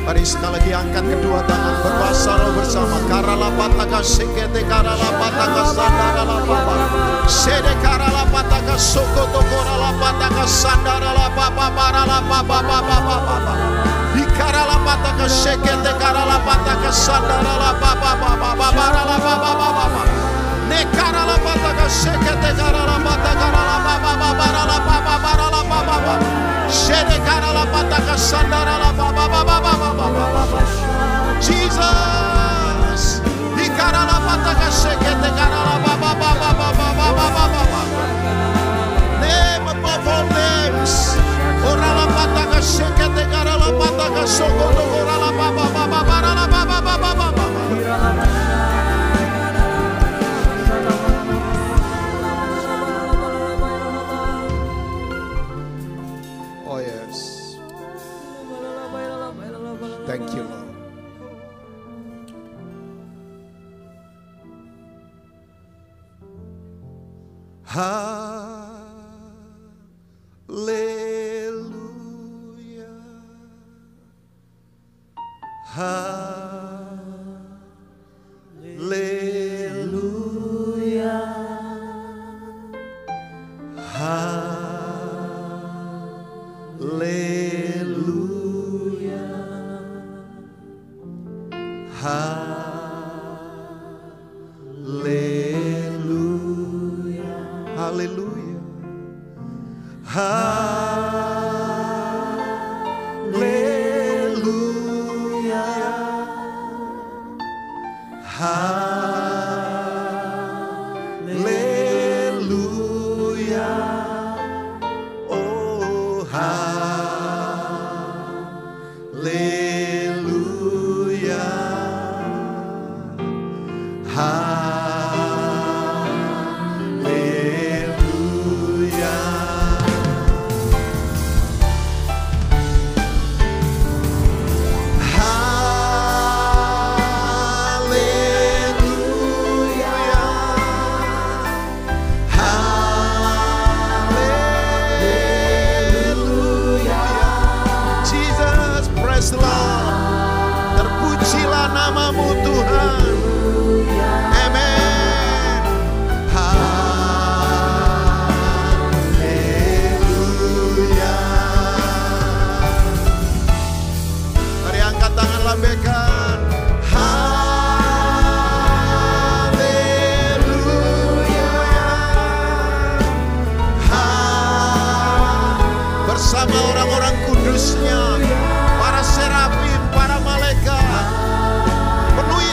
Mari sekali lagi angkat kedua tangan, berwassalam bersama. Karalapataka sekete karalapataka sandaralapapa sede karalapataka sokoto koralapataka sandaralapapa baralapapa di karalapataka sekete karalapataka sandaralapapa baralapapa ne karalapataka sekete karalapataka baralapapa baralapapa sede karalapataka sandaralapapa. Jesus, name above all names. Oh yes. Thank you, Lord. Hallelujah. Hallelujah. Hallelujah. Hallelujah. Hallelujah. Hallelujah. Oh, terpujilah namamu Tuhan. Amen. Haleluya. Mari angkat tangan, lambaikan. Haleluya. Bersama orang-orang kudusnya, para serafim, para malaikat, penuhi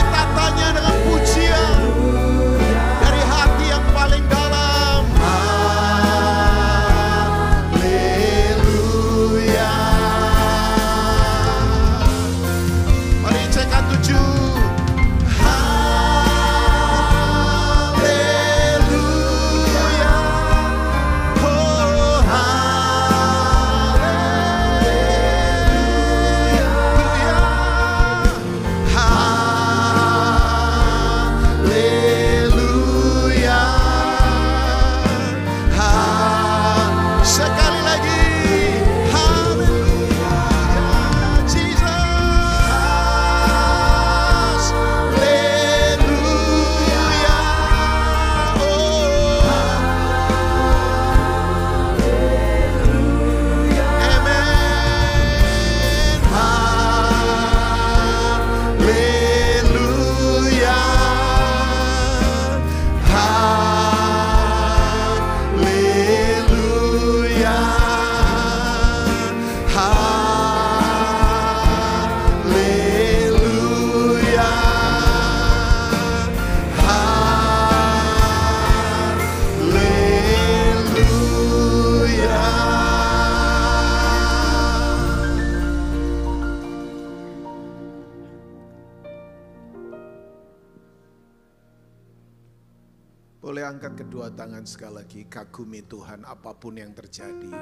Boleh angkat kedua tangan sekali lagi, kagumi Tuhan apapun yang terjadi.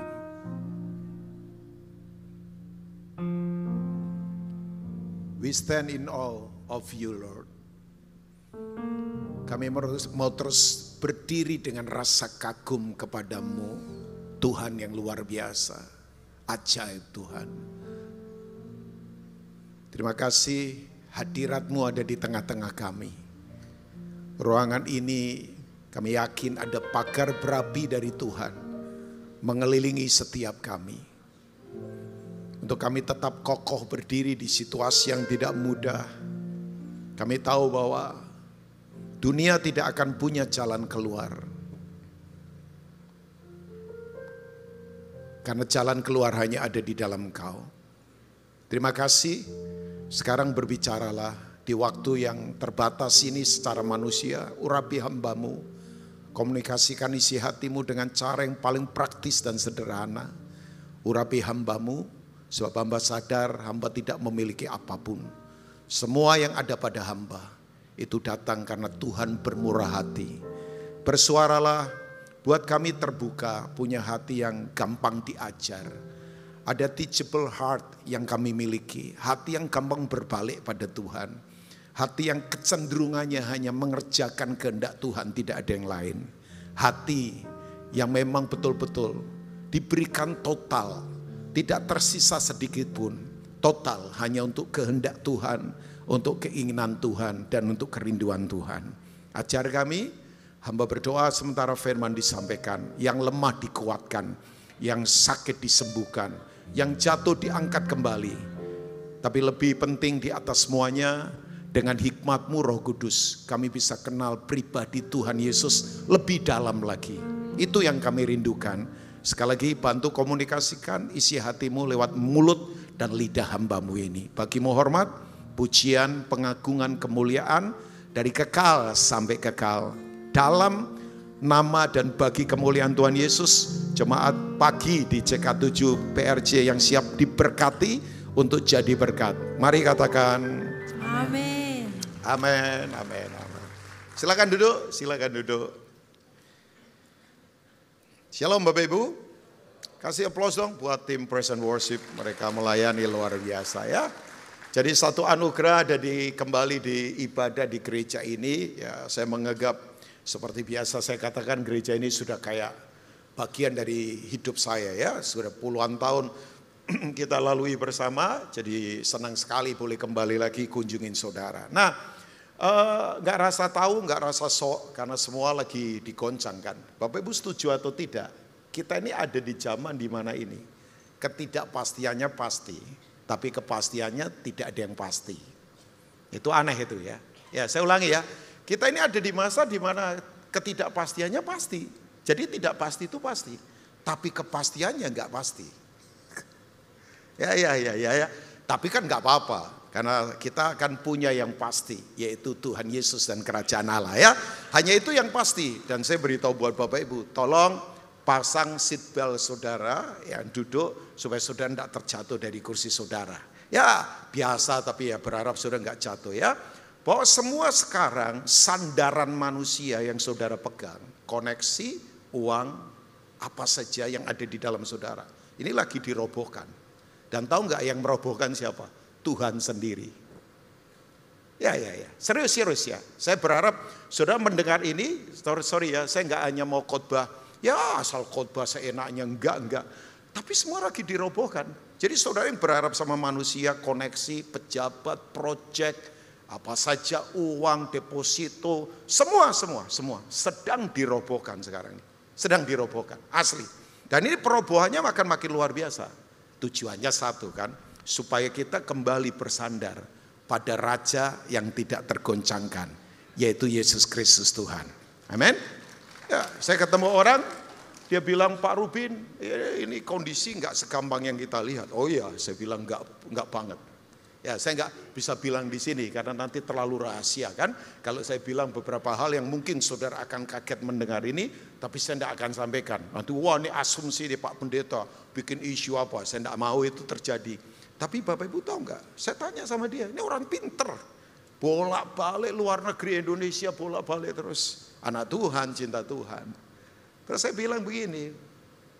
We stand in awe of you, Lord. Kami mau terus berdiri dengan rasa kagum kepadamu, Tuhan yang luar biasa, ajaib Tuhan. Terima kasih hadirat-Mu ada di tengah-tengah kami. Ruangan ini kami yakin ada pagar berapi dari Tuhan mengelilingi setiap kami. Untuk kami tetap kokoh berdiri di situasi yang tidak mudah. Kami tahu bahwa dunia tidak akan punya jalan keluar. Karena jalan keluar hanya ada di dalam Engkau. Terima kasih. Sekarang berbicaralah di waktu yang terbatas ini secara manusia. Urapi hamba-Mu. Komunikasikan isi hati-Mu dengan cara yang paling praktis dan sederhana. Urapi hamba-Mu, sebab hamba sadar hamba tidak memiliki apapun. Semua yang ada pada hamba itu datang karena Tuhan bermurah hati. Bersuaralah, buat kami terbuka, punya hati yang gampang diajar. Ada teachable heart yang kami miliki, hati yang gampang berbalik pada Tuhan. Hati yang kecenderungannya hanya mengerjakan kehendak Tuhan, tidak ada yang lain. Hati yang memang betul-betul diberikan total, tidak tersisa sedikit pun. Total hanya untuk kehendak Tuhan, untuk keinginan Tuhan, dan untuk kerinduan Tuhan. Ajar kami, hamba berdoa sementara firman disampaikan, yang lemah dikuatkan, yang sakit disembuhkan, yang jatuh diangkat kembali. Tapi lebih penting di atas semuanya, dengan hikmat-Mu Roh Kudus, kami bisa kenal pribadi Tuhan Yesus lebih dalam lagi. Itu yang kami rindukan. Sekali lagi bantu komunikasikan isi hati-Mu lewat mulut dan lidah hamba-Mu ini. Bagi-Mu hormat, pujian, pengagungan, kemuliaan dari kekal sampai kekal. Dalam nama dan bagi kemuliaan Tuhan Yesus, jemaat pagi di CK7 PRJ yang siap diberkati untuk jadi berkat. Mari katakan amin. Amin, amin, amin. Silakan duduk, silakan duduk. Shalom Bapak Ibu. Kasih aplaus dong buat tim Praise and Worship. Mereka melayani luar biasa ya. Jadi satu anugerah ada kembali di ibadah di gereja ini. Ya, saya menganggap seperti biasa saya katakan gereja ini sudah kayak bagian dari hidup saya ya. Sudah puluhan tahun kita lalui bersama. Jadi senang sekali boleh kembali lagi kunjungin saudara. Nah, nggak rasa tahu, nggak rasa sok, karena semua lagi digoncangkan. Bapak Ibu setuju atau tidak? Kita ini ada di zaman di mana ini ketidakpastiannya pasti, tapi kepastiannya tidak ada yang pasti. Itu aneh itu ya. Ya saya ulangi ya. Kita ini ada di masa di mana ketidakpastiannya pasti. Jadi tidak pasti itu pasti, tapi kepastiannya nggak pasti. Ya. Tapi kan nggak apa-apa. Karena kita akan punya yang pasti, yaitu Tuhan Yesus dan Kerajaan Allah ya. Hanya itu yang pasti. Dan saya beritahu buat Bapak Ibu, tolong pasang seatbelt saudara yang duduk supaya saudara tidak terjatuh dari kursi saudara. Ya biasa tapi ya berharap saudara nggak jatuh ya. Bahwa semua sekarang sandaran manusia yang saudara pegang, koneksi, uang, apa saja yang ada di dalam saudara. Ini lagi dirobohkan. Dan tahu nggak yang merobohkan siapa? Tuhan sendiri. Ya. Serius ya. Saya berharap saudara mendengar ini, sorry ya, saya nggak hanya mau khotbah, ya asal khotbah seenaknya, enggak. Tapi semua lagi dirobohkan. Jadi saudara yang berharap sama manusia, koneksi, pejabat, proyek, apa saja, uang, deposito, semua sedang dirobohkan sekarang ini. Sedang dirobohkan, asli. Dan ini perobohannya akan makin luar biasa. Tujuannya satu kan, supaya kita kembali bersandar pada Raja yang tidak tergoncangkan, yaitu Yesus Kristus Tuhan. Amin. Ya, saya ketemu orang, dia bilang Pak Rubin, ini kondisi nggak segampang yang kita lihat. Oh iya, saya bilang nggak banget. Ya, saya nggak bisa bilang di sini karena nanti terlalu rahasia kan. Kalau saya bilang beberapa hal yang mungkin saudara akan kaget mendengar ini, tapi saya tidak akan sampaikan. Nanti wah ini asumsi di Pak Pendeta, bikin isu apa? Saya tidak mau itu terjadi. Tapi Bapak Ibu tahu nggak? Saya tanya sama dia, ini orang pinter, Bolak-balik luar negeri Indonesia, bolak-balik terus. Anak Tuhan, cinta Tuhan. Terus saya bilang begini,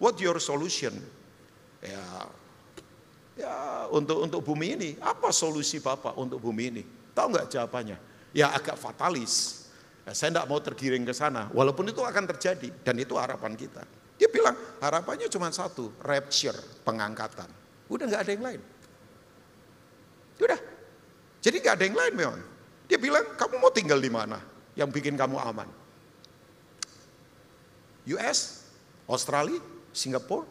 what your solution? Ya untuk bumi ini, apa solusi Bapak untuk bumi ini? Tahu nggak jawabannya? Ya agak fatalis. Saya tidak mau tergiring ke sana, walaupun itu akan terjadi dan itu harapan kita. Dia bilang harapannya cuma satu, rapture, pengangkatan. Udah nggak ada yang lain. Udah, jadi nggak ada yang lain memang. Dia bilang kamu mau tinggal di mana yang bikin kamu aman? US, Australia, Singapura,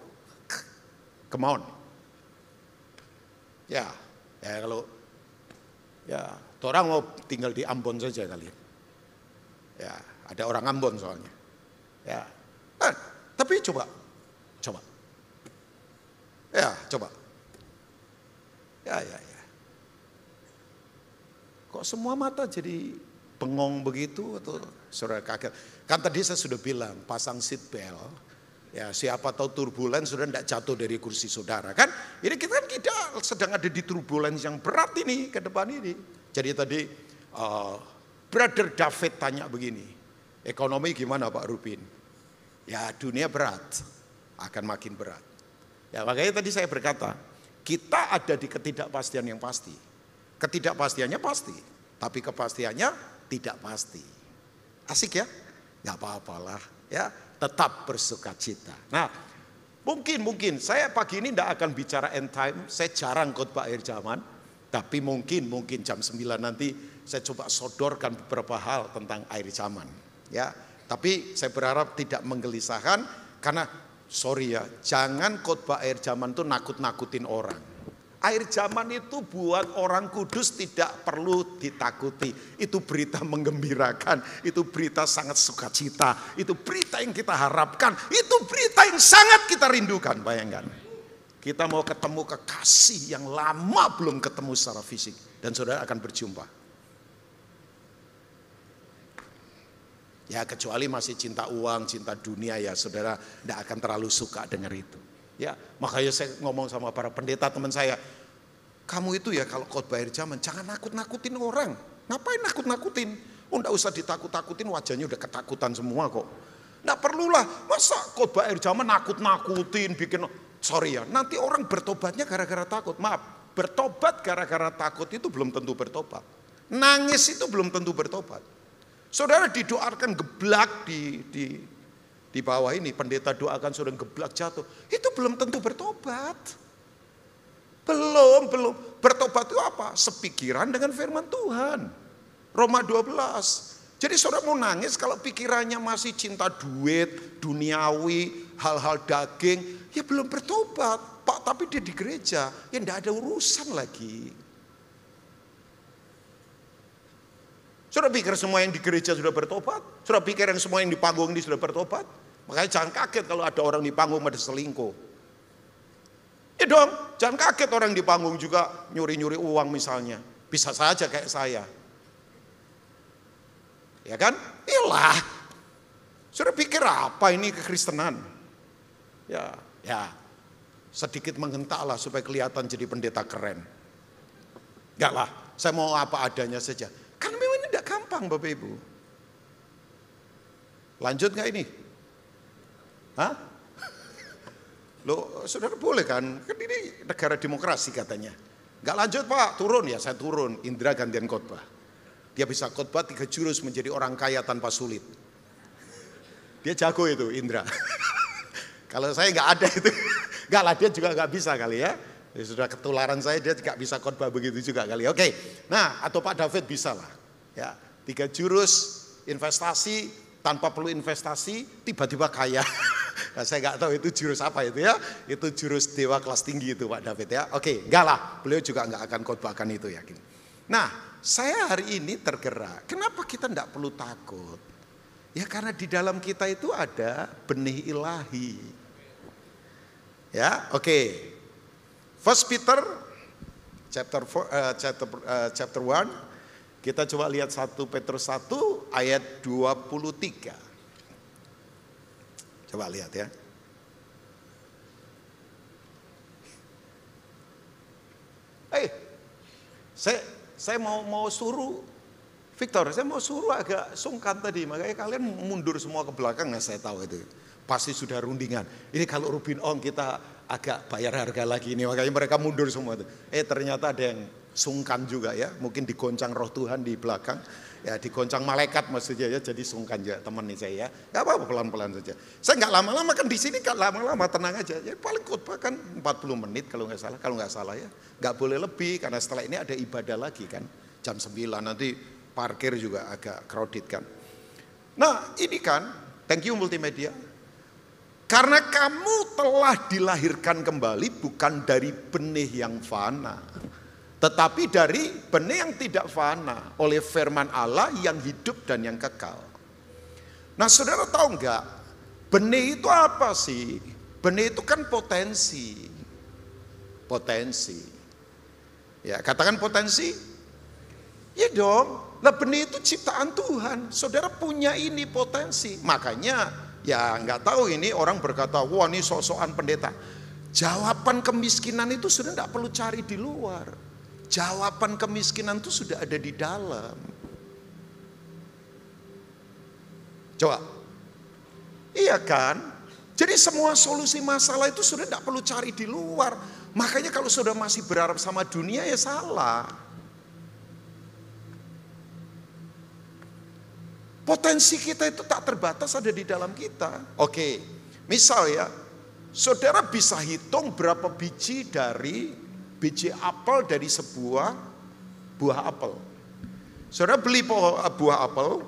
come on. Ya kalau orang mau tinggal di Ambon saja kali. Ya, ada orang Ambon soalnya. Ya, tapi coba. Ya, coba. Ya. Kok semua mata jadi bengong begitu atau saudara kaget? Kan tadi saya sudah bilang pasang seat belt. Ya, siapa tahu turbulen sudah tidak jatuh dari kursi saudara kan? Ini kita sedang ada di turbulens yang berat ini ke depan ini. Jadi tadi Brother David tanya begini, ekonomi gimana Pak Rubin? Ya dunia berat, akan makin berat. Ya makanya tadi saya berkata, kita ada di ketidakpastian yang pasti. Ketidakpastiannya pasti, tapi kepastiannya tidak pasti. Asik ya? Gak apa-apalah ya, tetap bersukacita. Nah mungkin saya pagi ini tidak akan bicara end time, saya jarang khotbah akhir zaman. Tapi mungkin jam 9 nanti saya coba sodorkan beberapa hal tentang akhir zaman. Ya, tapi saya berharap tidak menggelisahkan karena sorry ya, jangan khotbah akhir zaman itu nakut-nakutin orang. Akhir zaman itu buat orang kudus tidak perlu ditakuti. Itu berita menggembirakan, itu berita sangat sukacita, itu berita yang kita harapkan, itu berita yang sangat kita rindukan. Bayangkan, kita mau ketemu kekasih yang lama belum ketemu secara fisik dan saudara akan berjumpa. Ya kecuali masih cinta uang, cinta dunia ya saudara tidak akan terlalu suka dengar itu. Ya, makanya saya ngomong sama para pendeta teman saya, kamu itu ya kalau khotbah akhir zaman jangan nakut-nakutin orang. Ngapain nakut-nakutin? Enggak usah ditakut-takutin, wajahnya udah ketakutan semua kok. Enggak perlulah, masa khotbah akhir zaman nakut-nakutin bikin, sorry ya, nanti orang bertobatnya gara-gara takut. Maaf, bertobat gara-gara takut itu belum tentu bertobat. Nangis itu belum tentu bertobat. Saudara didoakan geblak di bawah ini, pendeta doakan saudara geblak jatuh, itu belum tentu bertobat. Belum. Bertobat itu apa? Sepikiran dengan firman Tuhan. Roma 12. Jadi saudara mau nangis kalau pikirannya masih cinta duit, duniawi, hal-hal daging, ya belum bertobat. Pak, tapi dia di gereja, ya enggak ada urusan lagi. Saudara pikir semua yang di gereja sudah bertobat? Saudara pikir yang semua yang di panggung ini sudah bertobat? Makanya jangan kaget kalau ada orang di panggung ada selingkuh. Ya dong, jangan kaget orang di panggung juga nyuri-nyuri uang misalnya. Bisa saja kayak saya. Ya kan? Iyalah. Saudara pikir apa ini kekristenan? Ya, sedikit menghentaklah supaya kelihatan jadi pendeta keren. Enggak lah, saya mau apa adanya saja. Kan memang ini tidak gampang Bapak Ibu. Lanjut nggak ini? Hah? Loh, saudara boleh kan? Kan ini negara demokrasi katanya. Nggak lanjut Pak, turun ya saya turun. Indra gantian khotbah. Dia bisa khotbah 3 jurus menjadi orang kaya tanpa sulit. Dia jago itu Indra. Kalau saya nggak ada itu, nggak lah dia juga nggak bisa kali ya. Ya sudah ketularan saya dia nggak bisa khotbah begitu juga kali. Oke, nah atau Pak David bisa lah. Ya 3 jurus investasi tanpa perlu investasi tiba-tiba kaya. Nah, saya nggak tahu itu jurus apa itu ya. Itu jurus dewa kelas tinggi itu Pak David ya. Oke, enggak lah. Beliau juga nggak akan khotbahkan itu yakin. Nah, saya hari ini tergerak. Kenapa kita enggak perlu takut? Ya karena di dalam kita itu ada benih ilahi. Ya, oke. First Peter chapter 1. Kita coba lihat 1 Petrus 1 ayat 23. Coba lihat ya. Saya mau suruh Victor, saya mau suruh agak sungkan tadi, makanya kalian mundur semua ke belakang, nggak saya tahu itu. Pasti sudah rundingan. Ini kalau Rubin Ong kita agak bayar harga lagi ini, makanya mereka mundur semua itu. Ternyata ada yang sungkan juga ya, mungkin digoncang roh Tuhan di belakang. Ya digoncang malaikat maksudnya ya, jadi sungkan ya teman nih saya ya. Gak apa-apa, pelan-pelan saja. Saya nggak lama-lama kan di sini, nggak lama-lama, tenang aja. Ya paling khotbah kan 40 menit kalau nggak salah ya. Nggak boleh lebih karena setelah ini ada ibadah lagi kan. Jam 9 nanti parkir juga agak crowded kan. Nah ini kan, thank you multimedia. Karena kamu telah dilahirkan kembali bukan dari benih yang fana, tetapi dari benih yang tidak fana oleh firman Allah yang hidup dan yang kekal. Nah saudara tahu enggak, benih itu apa sih? Benih itu kan potensi. Potensi. Ya katakan potensi. Ya dong, lah benih itu ciptaan Tuhan. Saudara punya ini potensi. Makanya ya enggak tahu ini orang berkata, wah ini sok-sokan pendeta. Jawaban kemiskinan itu sudah enggak perlu cari di luar. Jawaban kemiskinan itu sudah ada di dalam. Coba. Iya kan? Jadi semua solusi masalah itu sudah tidak perlu cari di luar. Makanya kalau sudah masih berharap sama dunia ya salah. Potensi kita itu tak terbatas ada di dalam kita. Oke, misal ya, saudara bisa hitung berapa biji apel dari sebuah buah apel. Saudara beli buah apel,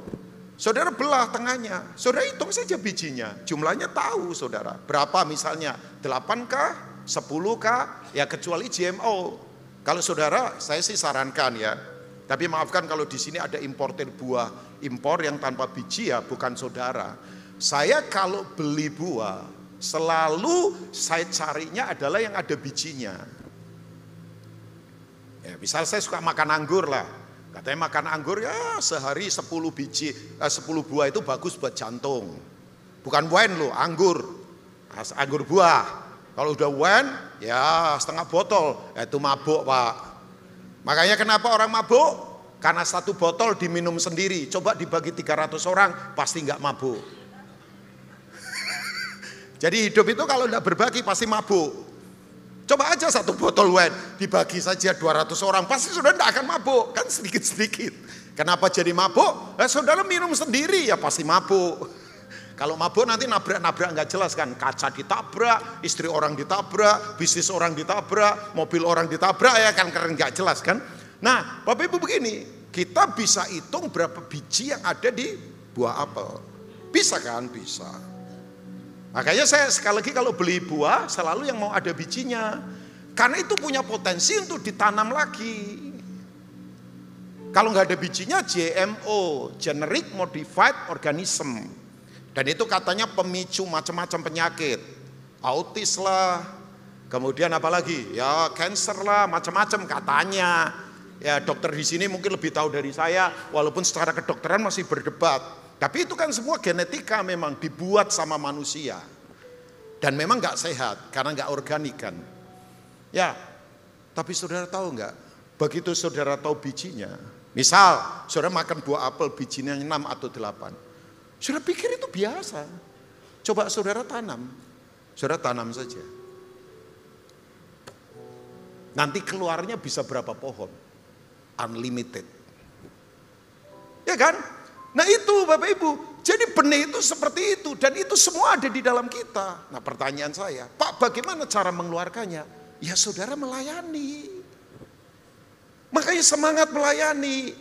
saudara belah tengahnya, saudara hitung saja bijinya, jumlahnya tahu saudara. Berapa misalnya, 8K, 10K, ya kecuali GMO. Kalau saudara, saya sih sarankan ya, tapi maafkan kalau di sini ada importer buah, impor yang tanpa biji ya bukan saudara. Saya kalau beli buah, selalu saya carinya adalah yang ada bijinya. Ya, misal saya suka makan anggur lah, katanya makan anggur ya sehari 10 buah itu bagus buat jantung. Bukan wine loh, anggur buah. Kalau udah wine ya setengah botol, itu mabuk Pak. Makanya kenapa orang mabuk? Karena satu botol diminum sendiri, coba dibagi 300 orang pasti nggak mabuk. Jadi hidup itu kalau nggak berbagi pasti mabuk. Coba aja satu botol wine dibagi saja 200 orang pasti sudah tidak akan mabuk, kan sedikit-sedikit. Kenapa jadi mabuk? Saudara minum sendiri ya pasti mabuk. Kalau mabuk nanti nabrak-nabrak nggak jelas kan, kaca ditabrak, istri orang ditabrak, bisnis orang ditabrak, mobil orang ditabrak ya kan, keren nggak jelas kan. Nah Bapak Ibu begini, kita bisa hitung berapa biji yang ada di buah apel. Bisa kan? Bisa. Makanya saya sekali lagi kalau beli buah selalu yang mau ada bijinya. Karena itu punya potensi untuk ditanam lagi. Kalau nggak ada bijinya GMO, Generic Modified Organism. Dan itu katanya pemicu macam-macam penyakit. Autis lah, kemudian apa lagi? Ya cancer lah, macam-macam katanya. Ya dokter di sini mungkin lebih tahu dari saya, walaupun secara kedokteran masih berdebat. Tapi itu kan semua genetika memang dibuat sama manusia. Dan memang gak sehat karena gak organik kan. Ya, tapi saudara tahu gak? Begitu saudara tahu bijinya. Misal saudara makan buah apel bijinya 6 atau 8. Saudara pikir itu biasa. Coba saudara tanam. Saudara tanam saja. Nanti keluarnya bisa berapa pohon? Unlimited. Ya kan? Nah itu Bapak Ibu, jadi benih itu seperti itu dan itu semua ada di dalam kita. Nah pertanyaan saya, Pak bagaimana cara mengeluarkannya? Ya saudara melayani. Makanya semangat melayani,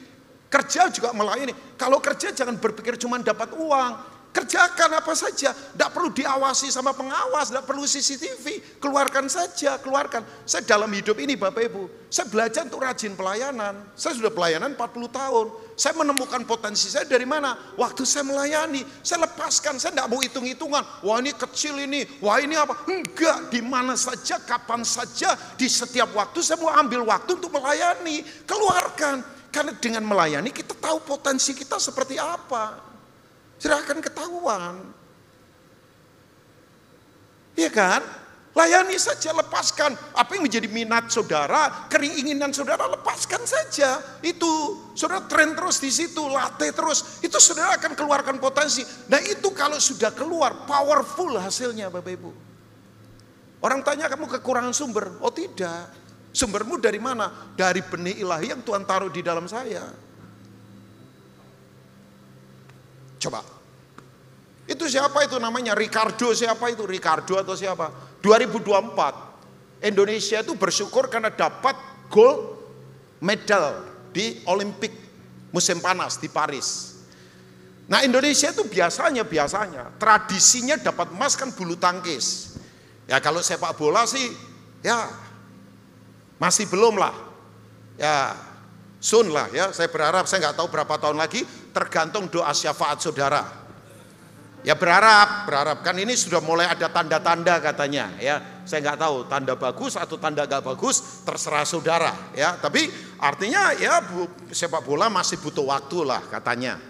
kerja juga melayani. Kalau kerja jangan berpikir cuma dapat uang. Kerjakan apa saja, tidak perlu diawasi sama pengawas, tidak perlu CCTV, keluarkan saja, keluarkan. Saya dalam hidup ini Bapak Ibu, saya belajar untuk rajin pelayanan. Saya sudah pelayanan 40 tahun. Saya menemukan potensi saya dari mana? Waktu saya melayani, saya lepaskan, saya tidak mau hitung-hitungan. Wah ini kecil ini, wah ini apa? Enggak, di mana saja, kapan saja, di setiap waktu saya mau ambil waktu untuk melayani. Keluarkan, karena dengan melayani kita tahu potensi kita seperti apa. Sudah akan ketahuan. Iya kan? Layani saja, lepaskan. Apa yang menjadi minat saudara, keinginan saudara, lepaskan saja. Itu, saudara tren terus di situ, latih terus. Itu saudara akan keluarkan potensi. Nah itu kalau sudah keluar, powerful hasilnya Bapak Ibu. Orang tanya kamu kekurangan sumber. Oh tidak. Sumbermu dari mana? Dari benih ilahi yang Tuhan taruh di dalam saya. Coba. Itu siapa itu namanya? Ricardo siapa itu? Ricardo atau siapa? 2024 Indonesia itu bersyukur karena dapat gold medal di Olimpik musim panas di Paris. Nah Indonesia itu biasanya tradisinya dapat emas kan bulu tangkis. Ya kalau sepak bola sih ya masih belum lah. Ya soon lah ya, saya berharap, saya nggak tahu berapa tahun lagi, tergantung doa syafaat saudara. Ya berharap kan ini sudah mulai ada tanda-tanda katanya ya. Saya nggak tahu tanda bagus atau tanda nggak bagus, terserah saudara ya. Tapi artinya ya sepak bola masih butuh waktu lah katanya.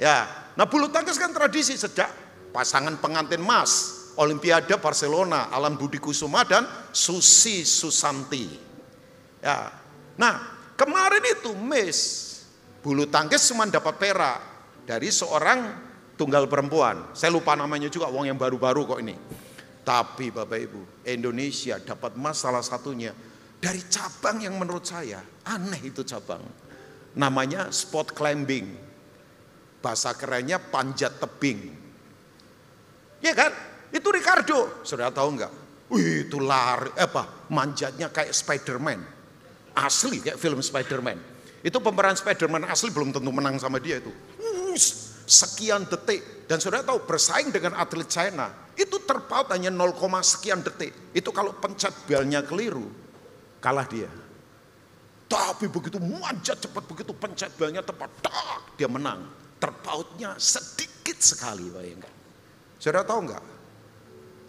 Ya, nah bulu tangkis kan tradisi sejak pasangan pengantin emas Olimpiade Barcelona, Alan Budi Kusuma dan Susi Susanti. Ya, nah kemarin itu Miss bulu tangkis cuma dapat perak dari seorang tunggal perempuan, saya lupa namanya juga, wong yang baru-baru kok ini. Tapi Bapak Ibu, Indonesia dapat emas salah satunya dari cabang yang menurut saya aneh itu cabang. Namanya sport climbing. Bahasa kerennya panjat tebing. Ya kan? Itu Ricardo. Saudara tahu enggak? Wih, itu lari manjatnya kayak Spider-Man. Asli kayak film Spider-Man. Itu pemeran Spider-Man asli belum tentu menang sama dia itu. Sekian detik, dan saudara tahu bersaing dengan atlet China itu terpaut hanya 0, sekian detik. Itu kalau pencet belnya keliru kalah dia. Tapi begitu manjat cepat, begitu pencet belnya tepat, dia menang. Terpautnya sedikit sekali, bayangkan. Saudara tahu nggak?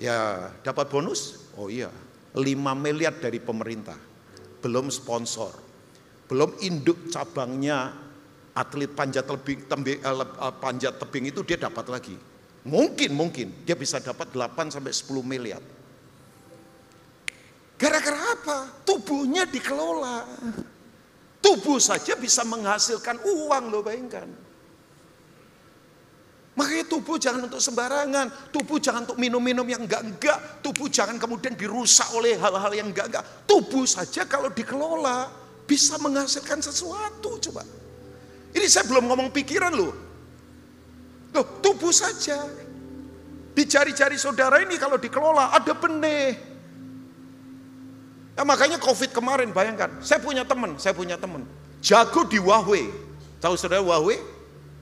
Ya dapat bonus. Oh iya, 5 miliar dari pemerintah, belum sponsor, belum induk cabangnya. Atlet panjat tebing itu dia dapat lagi. Mungkin dia bisa dapat 8 sampai 10 miliar. Gara-gara apa? Tubuhnya dikelola. Tubuh saja bisa menghasilkan uang loh, bayangkan. Makanya tubuh jangan untuk sembarangan. Tubuh jangan untuk minum-minum yang enggak-enggak. Tubuh jangan kemudian dirusak oleh hal-hal yang enggak-enggak. Tubuh saja kalau dikelola bisa menghasilkan sesuatu, coba. Ini saya belum ngomong pikiran loh. Loh, tubuh saja. Di jari-jari saudara ini kalau dikelola ada benih. Ya, makanya COVID kemarin bayangkan. Saya punya teman. Jago di Huawei. Tahu saudara Huawei?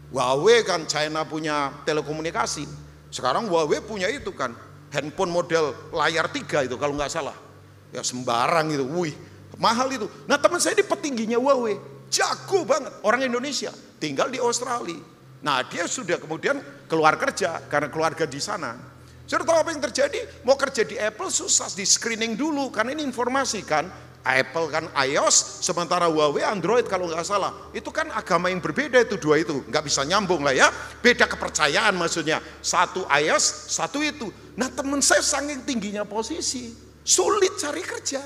Huawei kan China punya telekomunikasi. Sekarang Huawei punya itu kan. Handphone model layar 3 itu kalau nggak salah. Ya sembarang itu. Wih, mahal itu. Nah teman saya ini petingginya Huawei. Jago banget, orang Indonesia, tinggal di Australia. Nah dia sudah kemudian keluar kerja karena keluarga di sana. Sudah tahu apa yang terjadi? Mau kerja di Apple susah, di screening dulu karena ini informasi kan. Apple kan iOS, sementara Huawei Android kalau nggak salah. Itu kan agama yang berbeda itu dua itu, nggak bisa nyambung lah ya. Beda kepercayaan maksudnya. Satu iOS, satu itu. Nah teman saya saking tingginya posisi, sulit cari kerja.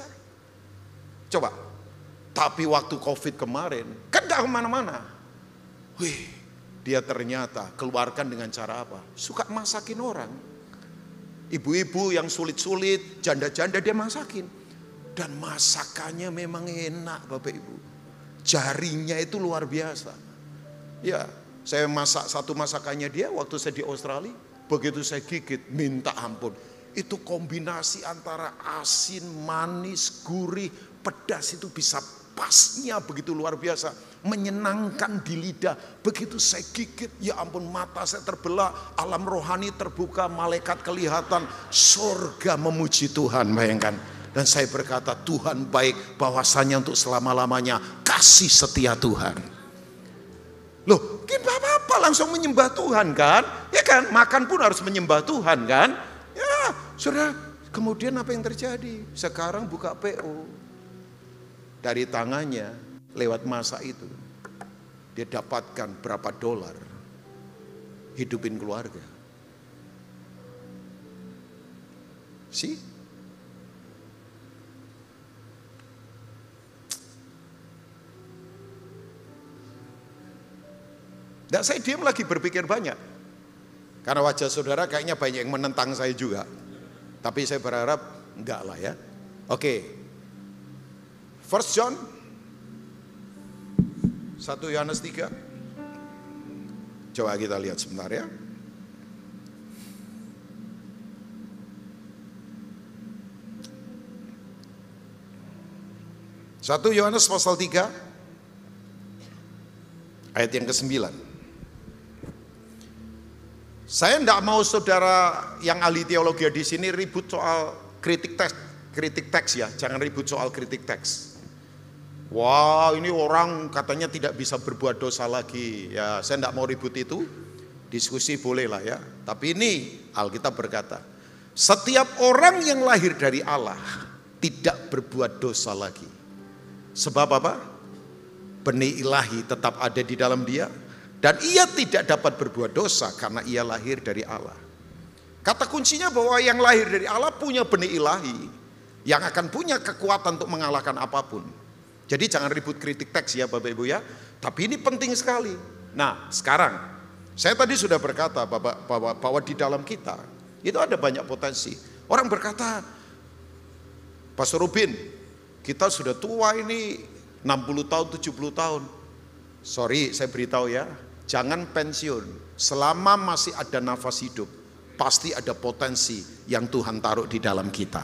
Coba. Tapi waktu COVID kemarin, kan gak kemana-mana. Wih, dia ternyata keluarkan dengan cara apa? Suka masakin orang. Ibu-ibu yang sulit-sulit, janda-janda dia masakin. Dan masakannya memang enak Bapak Ibu. Jarinya itu luar biasa. Ya, saya masak satu masakannya dia waktu saya di Australia. Begitu saya gigit, minta ampun. Itu kombinasi antara asin, manis, gurih, pedas itu bisa pasnya begitu luar biasa, menyenangkan di lidah. Begitu saya gigit, ya ampun mata saya terbelah, alam rohani terbuka, malaikat kelihatan, surga memuji Tuhan, bayangkan. Dan saya berkata Tuhan baik, bahwasanya untuk selama-lamanya kasih setia Tuhan. Loh, kita apa-apa langsung menyembah Tuhan kan? Ya kan, makan pun harus menyembah Tuhan kan? Ya, saudara, kemudian apa yang terjadi? Sekarang buka PO. Dari tangannya lewat masa itu dia dapatkan berapa dolar, hidupin keluarga. Nggak, saya diam lagi berpikir banyak. Karena wajah saudara kayaknya banyak yang menentang saya juga. Tapi saya berharap enggak lah ya. Oke. 1 John 1 Yohanes 3. Coba kita lihat sebentar ya. Satu Yohanes pasal 3 ayat yang ke-9. Saya tidak mau saudara yang ahli teologi di sini ribut soal kritik teks ya, jangan ribut soal kritik teks. Wah, ini orang katanya tidak bisa berbuat dosa lagi. Ya, saya tidak mau ribut itu. Diskusi boleh lah ya. Tapi ini Alkitab berkata, setiap orang yang lahir dari Allah tidak berbuat dosa lagi. Sebab apa? Benih ilahi tetap ada di dalam dia. Dan ia tidak dapat berbuat dosa karena ia lahir dari Allah. Kata kuncinya bahwa yang lahir dari Allah punya benih ilahi. Yang akan punya kekuatan untuk mengalahkan apapun. Jadi jangan ribut kritik teks ya Bapak Ibu ya. Tapi ini penting sekali. Nah sekarang, saya tadi sudah berkata bahwa di dalam kita itu ada banyak potensi. Orang berkata, Pastor Rubin, kita sudah tua ini 60 tahun, 70 tahun. Sorry, saya beritahu ya. Jangan pensiun, selama masih ada nafas hidup, pasti ada potensi yang Tuhan taruh di dalam kita.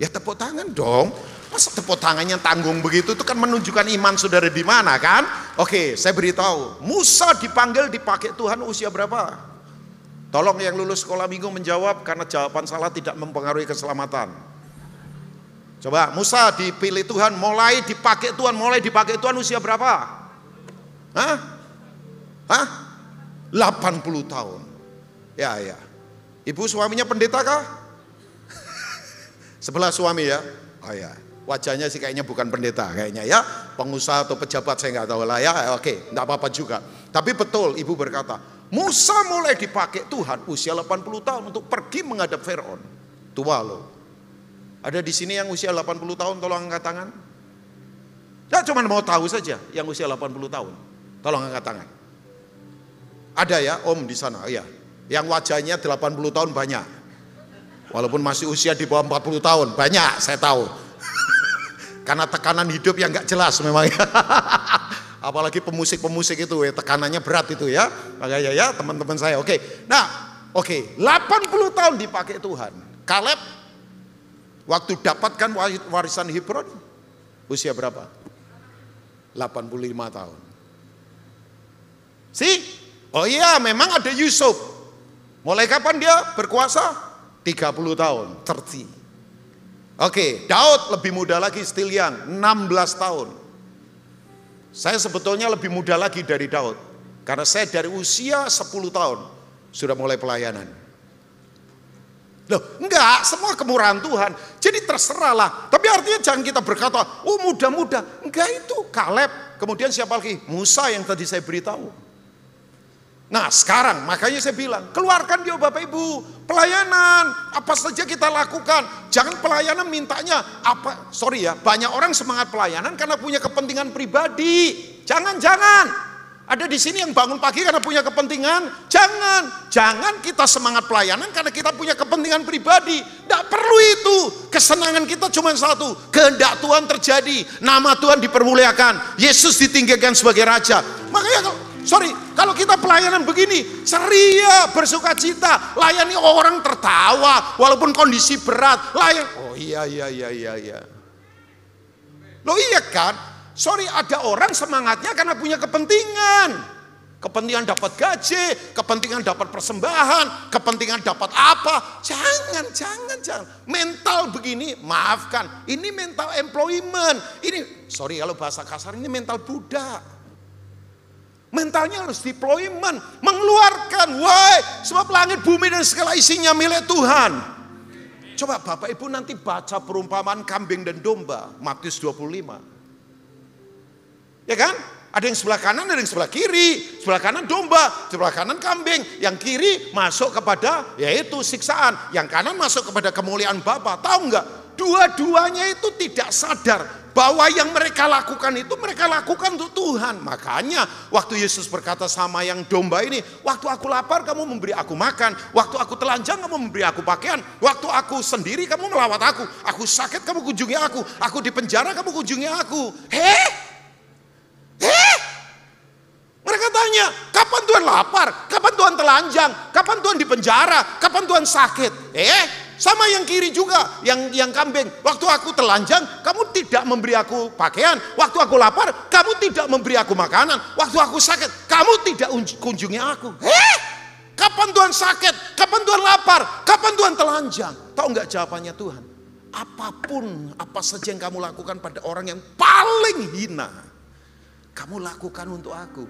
Ya tepuk tangan dong, masa tepuk tangannya tanggung begitu, itu kan menunjukkan iman saudara di mana kan? Oke, saya beritahu, Musa dipanggil dipakai Tuhan usia berapa? Tolong yang lulus sekolah minggu menjawab, karena jawaban salah tidak mempengaruhi keselamatan. Coba, Musa dipilih Tuhan, mulai dipakai Tuhan usia berapa? Hah? 80 tahun. Ya. Ibu suaminya pendeta kah? Sebelah suami ya. Oh ya. Wajahnya sih kayaknya bukan pendeta kayaknya ya. Pengusaha atau pejabat saya nggak tahu lah ya. Oke, nggak apa-apa juga. Tapi betul ibu berkata, Musa mulai dipakai Tuhan usia 80 tahun untuk pergi menghadap Firaun. Tua loh. Ada di sini yang usia 80 tahun, tolong angkat tangan. Ya cuma mau tahu saja yang usia 80 tahun. Tolong angkat tangan. Ada ya om di sana, ya. Yang wajahnya 80 tahun banyak. Walaupun masih usia di bawah 40 tahun, banyak saya tahu. Karena tekanan hidup yang gak jelas memang. Apalagi pemusik-pemusik itu ya, tekanannya berat itu ya. Makanya ya teman-teman saya, oke. Nah, oke, 80 tahun dipakai Tuhan. Kaleb waktu dapatkan warisan Hebron, usia berapa? 85 tahun. Oh iya, memang ada Yusuf. Mulai kapan dia berkuasa? 30 tahun, 30. Oke, Daud lebih muda lagi, still young, 16 tahun. Saya sebetulnya lebih muda lagi dari Daud. Karena saya dari usia 10 tahun sudah mulai pelayanan. Loh, enggak, semua kemurahan Tuhan. Jadi terserahlah. Tapi artinya jangan kita berkata, oh muda-muda. Enggak, itu Kaleb. Kemudian siapa lagi? Musa yang tadi saya beritahu. Nah sekarang makanya saya bilang, keluarkan dia Bapak Ibu, pelayanan, apa saja kita lakukan. Jangan pelayanan mintanya, banyak orang semangat pelayanan karena punya kepentingan pribadi. Jangan. Ada di sini yang bangun pagi karena punya kepentingan. Jangan kita semangat pelayanan karena kita punya kepentingan pribadi. Tidak perlu itu. Kesenangan kita cuma satu. Kehendak Tuhan terjadi. Nama Tuhan dipermuliakan. Yesus ditinggikan sebagai Raja. Makanya kalau kita pelayanan begini, ceria, bersuka cita, layani orang tertawa, walaupun kondisi berat. Oh iya. Loh iya kan? Ada orang semangatnya karena punya kepentingan. Kepentingan dapat gaji, kepentingan dapat persembahan, kepentingan dapat apa. Jangan. Mental begini, maafkan. Ini mental employment. Ini, kalau bahasa kasar, ini mental budak. Mentalnya harus deployment, mengeluarkan. Sebab langit, bumi dan segala isinya milik Tuhan. Coba Bapak Ibu nanti baca perumpamaan kambing dan domba, Matius 25. Ya kan? Ada yang sebelah kanan, ada yang sebelah kiri. Sebelah kanan domba, sebelah kanan kambing. Yang kiri masuk kepada yaitu siksaan. Yang kanan masuk kepada kemuliaan Bapa. Tahu enggak? Dua-duanya itu tidak sadar bahwa yang mereka lakukan itu mereka lakukan untuk Tuhan. Makanya waktu Yesus berkata sama yang domba ini, waktu aku lapar kamu memberi aku makan, waktu aku telanjang kamu memberi aku pakaian, waktu aku sendiri kamu melawat aku sakit kamu kunjungi aku di penjara kamu kunjungi aku. Mereka tanya, kapan Tuhan lapar? Kapan Tuhan telanjang? Kapan Tuhan di penjara? Kapan Tuhan sakit? Sama yang kiri juga, yang kambing. Waktu aku telanjang, kamu tidak memberi aku pakaian. Waktu aku lapar, kamu tidak memberi aku makanan. Waktu aku sakit, kamu tidak kunjungi aku. Kapan Tuhan sakit? Kapan Tuhan lapar? Kapan Tuhan telanjang? Tahu nggak jawabannya Tuhan? Apapun, apa saja yang kamu lakukan pada orang yang paling hina, kamu lakukan untuk aku.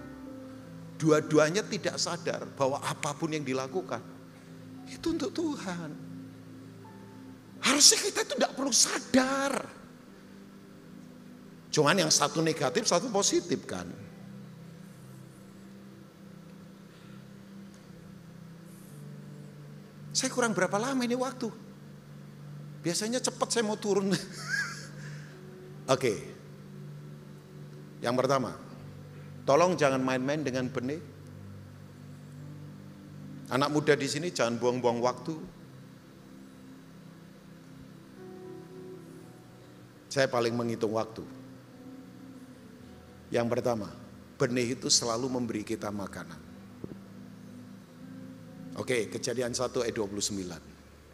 Dua-duanya tidak sadar bahwa apapun yang dilakukan itu untuk Tuhan. Harusnya kita itu tidak perlu sadar. Cuman yang satu negatif, satu positif kan. Saya kurang berapa lama ini waktu. Biasanya cepat saya mau turun. Oke. Yang pertama, tolong jangan main-main dengan benih. Anak muda di sini jangan buang-buang waktu. Saya paling menghitung waktu. Yang pertama, benih itu selalu memberi kita makanan. Oke, Kejadian 1 ayat 29.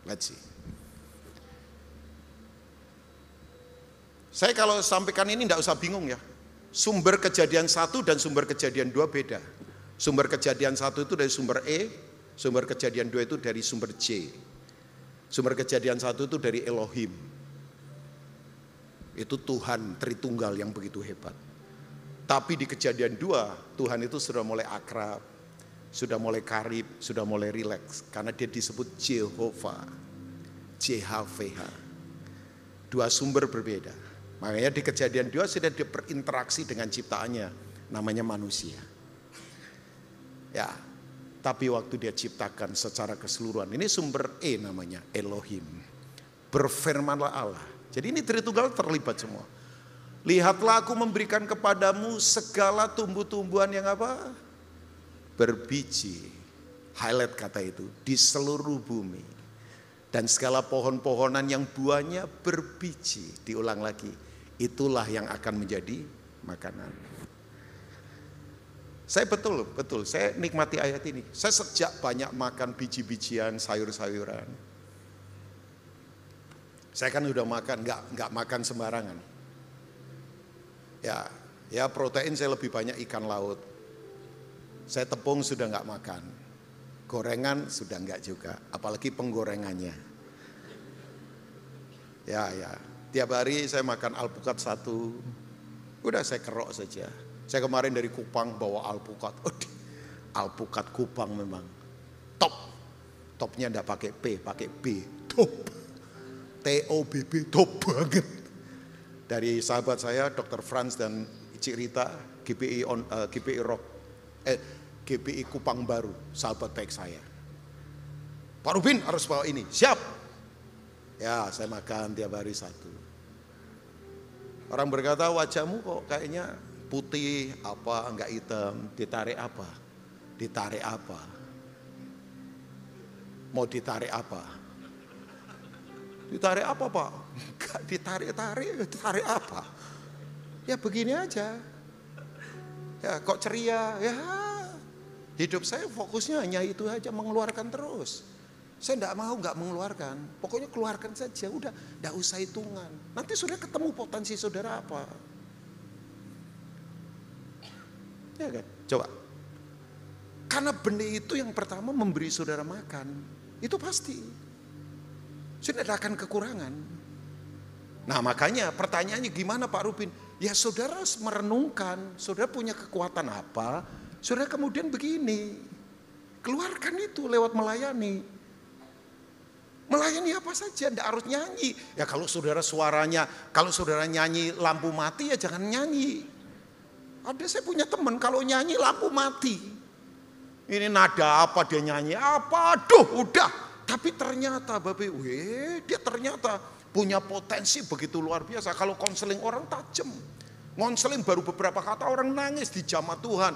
Let's see. Saya kalau sampaikan ini tidak usah bingung ya. Sumber Kejadian 1 dan sumber Kejadian 2 beda. Sumber Kejadian 1 itu dari sumber E, sumber Kejadian 2 itu dari sumber J. Sumber Kejadian 1 itu dari Elohim. Itu Tuhan Tritunggal yang begitu hebat. Tapi di Kejadian 2, Tuhan itu sudah mulai akrab, sudah mulai karib, sudah mulai rileks. Karena dia disebut Jehovah, JHVH. Dua sumber berbeda. Makanya di Kejadian 2 sudah dia berinteraksi dengan ciptaannya, namanya manusia. Ya, tapi waktu dia ciptakan secara keseluruhan, ini sumber E namanya, Elohim. Berfirmanlah Allah. Jadi ini Tritunggal terlibat semua. Lihatlah aku memberikan kepadamu segala tumbuh-tumbuhan yang apa? Berbiji. Highlight kata itu, di seluruh bumi. Dan segala pohon-pohonan yang buahnya berbiji. Diulang lagi, itulah yang akan menjadi makanan. Saya betul, saya nikmati ayat ini. Saya sejak banyak makan biji-bijian, sayur-sayuran. Saya kan udah makan, nggak makan sembarangan. Ya protein saya lebih banyak ikan laut. Saya tepung sudah nggak makan. Gorengan sudah nggak juga, apalagi penggorengannya. Ya, tiap hari saya makan alpukat 1. Udah saya kerok saja. Saya kemarin dari Kupang bawa alpukat. Alpukat Kupang memang top. Topnya enggak pakai P, pakai B. Top. TOBB top banget. Dari sahabat saya Dr. Franz dan Cik Rita, GPI Rock. GPI Kupang Baru, sahabat baik saya. Pak Rubin harus bawa ini, siap. Ya, saya makan tiap hari 1. Orang berkata, wajahmu kok kayaknya putih, apa, enggak hitam, ditarik apa? Ditarik apa? Mau ditarik apa? Ditarik apa Pak? Enggak ditarik-tarik, ditarik apa? Ya begini aja. Ya kok ceria, ya hidup saya fokusnya hanya itu aja, mengeluarkan terus. Saya enggak mengeluarkan. Pokoknya keluarkan saja, udah enggak usah hitungan. Nanti sudah ketemu potensi saudara apa. Ya kan? Coba. Karena benih itu yang pertama memberi saudara makan. Itu pasti. Sudah tidak akan kekurangan. Nah makanya pertanyaannya gimana Pak Rubin? Ya saudara merenungkan, saudara punya kekuatan apa? Saudara kemudian begini, keluarkan itu lewat melayani. Melayani apa saja, tidak harus nyanyi. Ya kalau saudara suaranya, kalau saudara nyanyi lampu mati ya jangan nyanyi. Ada saya punya teman kalau nyanyi lampu mati. Ini nada apa dia nyanyi apa, aduh udah. Tapi ternyata Bapak, dia ternyata punya potensi begitu luar biasa. Kalau konseling orang tajam. Konseling baru beberapa kata orang nangis di jamaah Tuhan.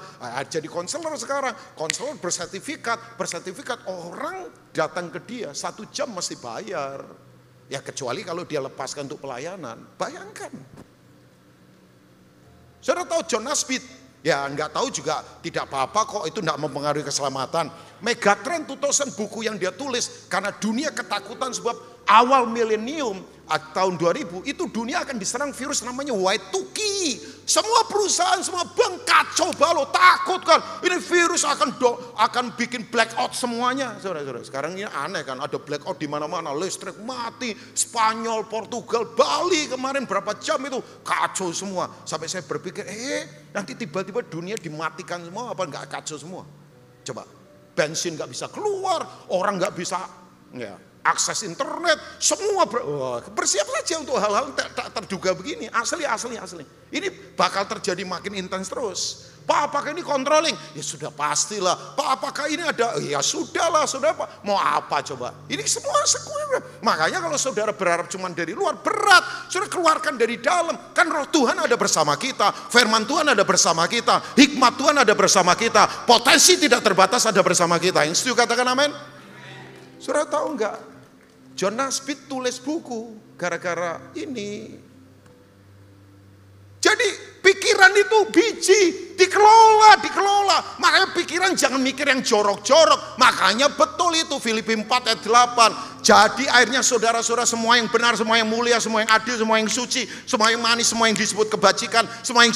Jadi konselor sekarang, konselor bersertifikat orang datang ke dia 1 jam mesti bayar. Ya kecuali kalau dia lepaskan untuk pelayanan. Bayangkan. Saudara tahu John Nasbit? Ya nggak tahu juga tidak apa-apa kok, itu nggak mempengaruhi keselamatan. Megatrend 2000 buku yang dia tulis karena dunia ketakutan sebab awal milenium tahun 2000 itu dunia akan diserang virus namanya Y2K. Semua perusahaan, semua bank kacau balau, takut kan. Ini virus akan bikin blackout semuanya. Saudara-saudara, sekarang ini aneh kan, ada blackout di mana-mana, listrik mati, Spanyol, Portugal, Bali kemarin berapa jam itu kacau semua. Sampai saya berpikir, nanti tiba-tiba dunia dimatikan semua, apa enggak kacau semua? Coba, bensin nggak bisa keluar, orang nggak bisa akses internet, semua bersiap saja untuk hal-hal tak terduga begini. Asli. Ini bakal terjadi makin intens terus. Pak, apakah ini controlling? Ya sudah pastilah. Pak, apakah ini ada? Ya sudahlah, saudara Pak. Mau apa coba? Ini semua. Makanya kalau saudara berharap cuma dari luar, berat. Saudara keluarkan dari dalam. Kan roh Tuhan ada bersama kita. Firman Tuhan ada bersama kita. Hikmat Tuhan ada bersama kita. Potensi tidak terbatas ada bersama kita. Yang setuju katakan amin? Saudara tahu enggak? John Nasbit tulis buku gara-gara ini. Jadi pikiran itu biji, dikelola. Makanya pikiran jangan mikir yang jorok-jorok. Makanya betul itu Filipi 4 ayat 8. Jadi akhirnya saudara-saudara semua yang benar, semua yang mulia, semua yang adil, semua yang suci, semua yang manis, semua yang disebut kebajikan, semua yang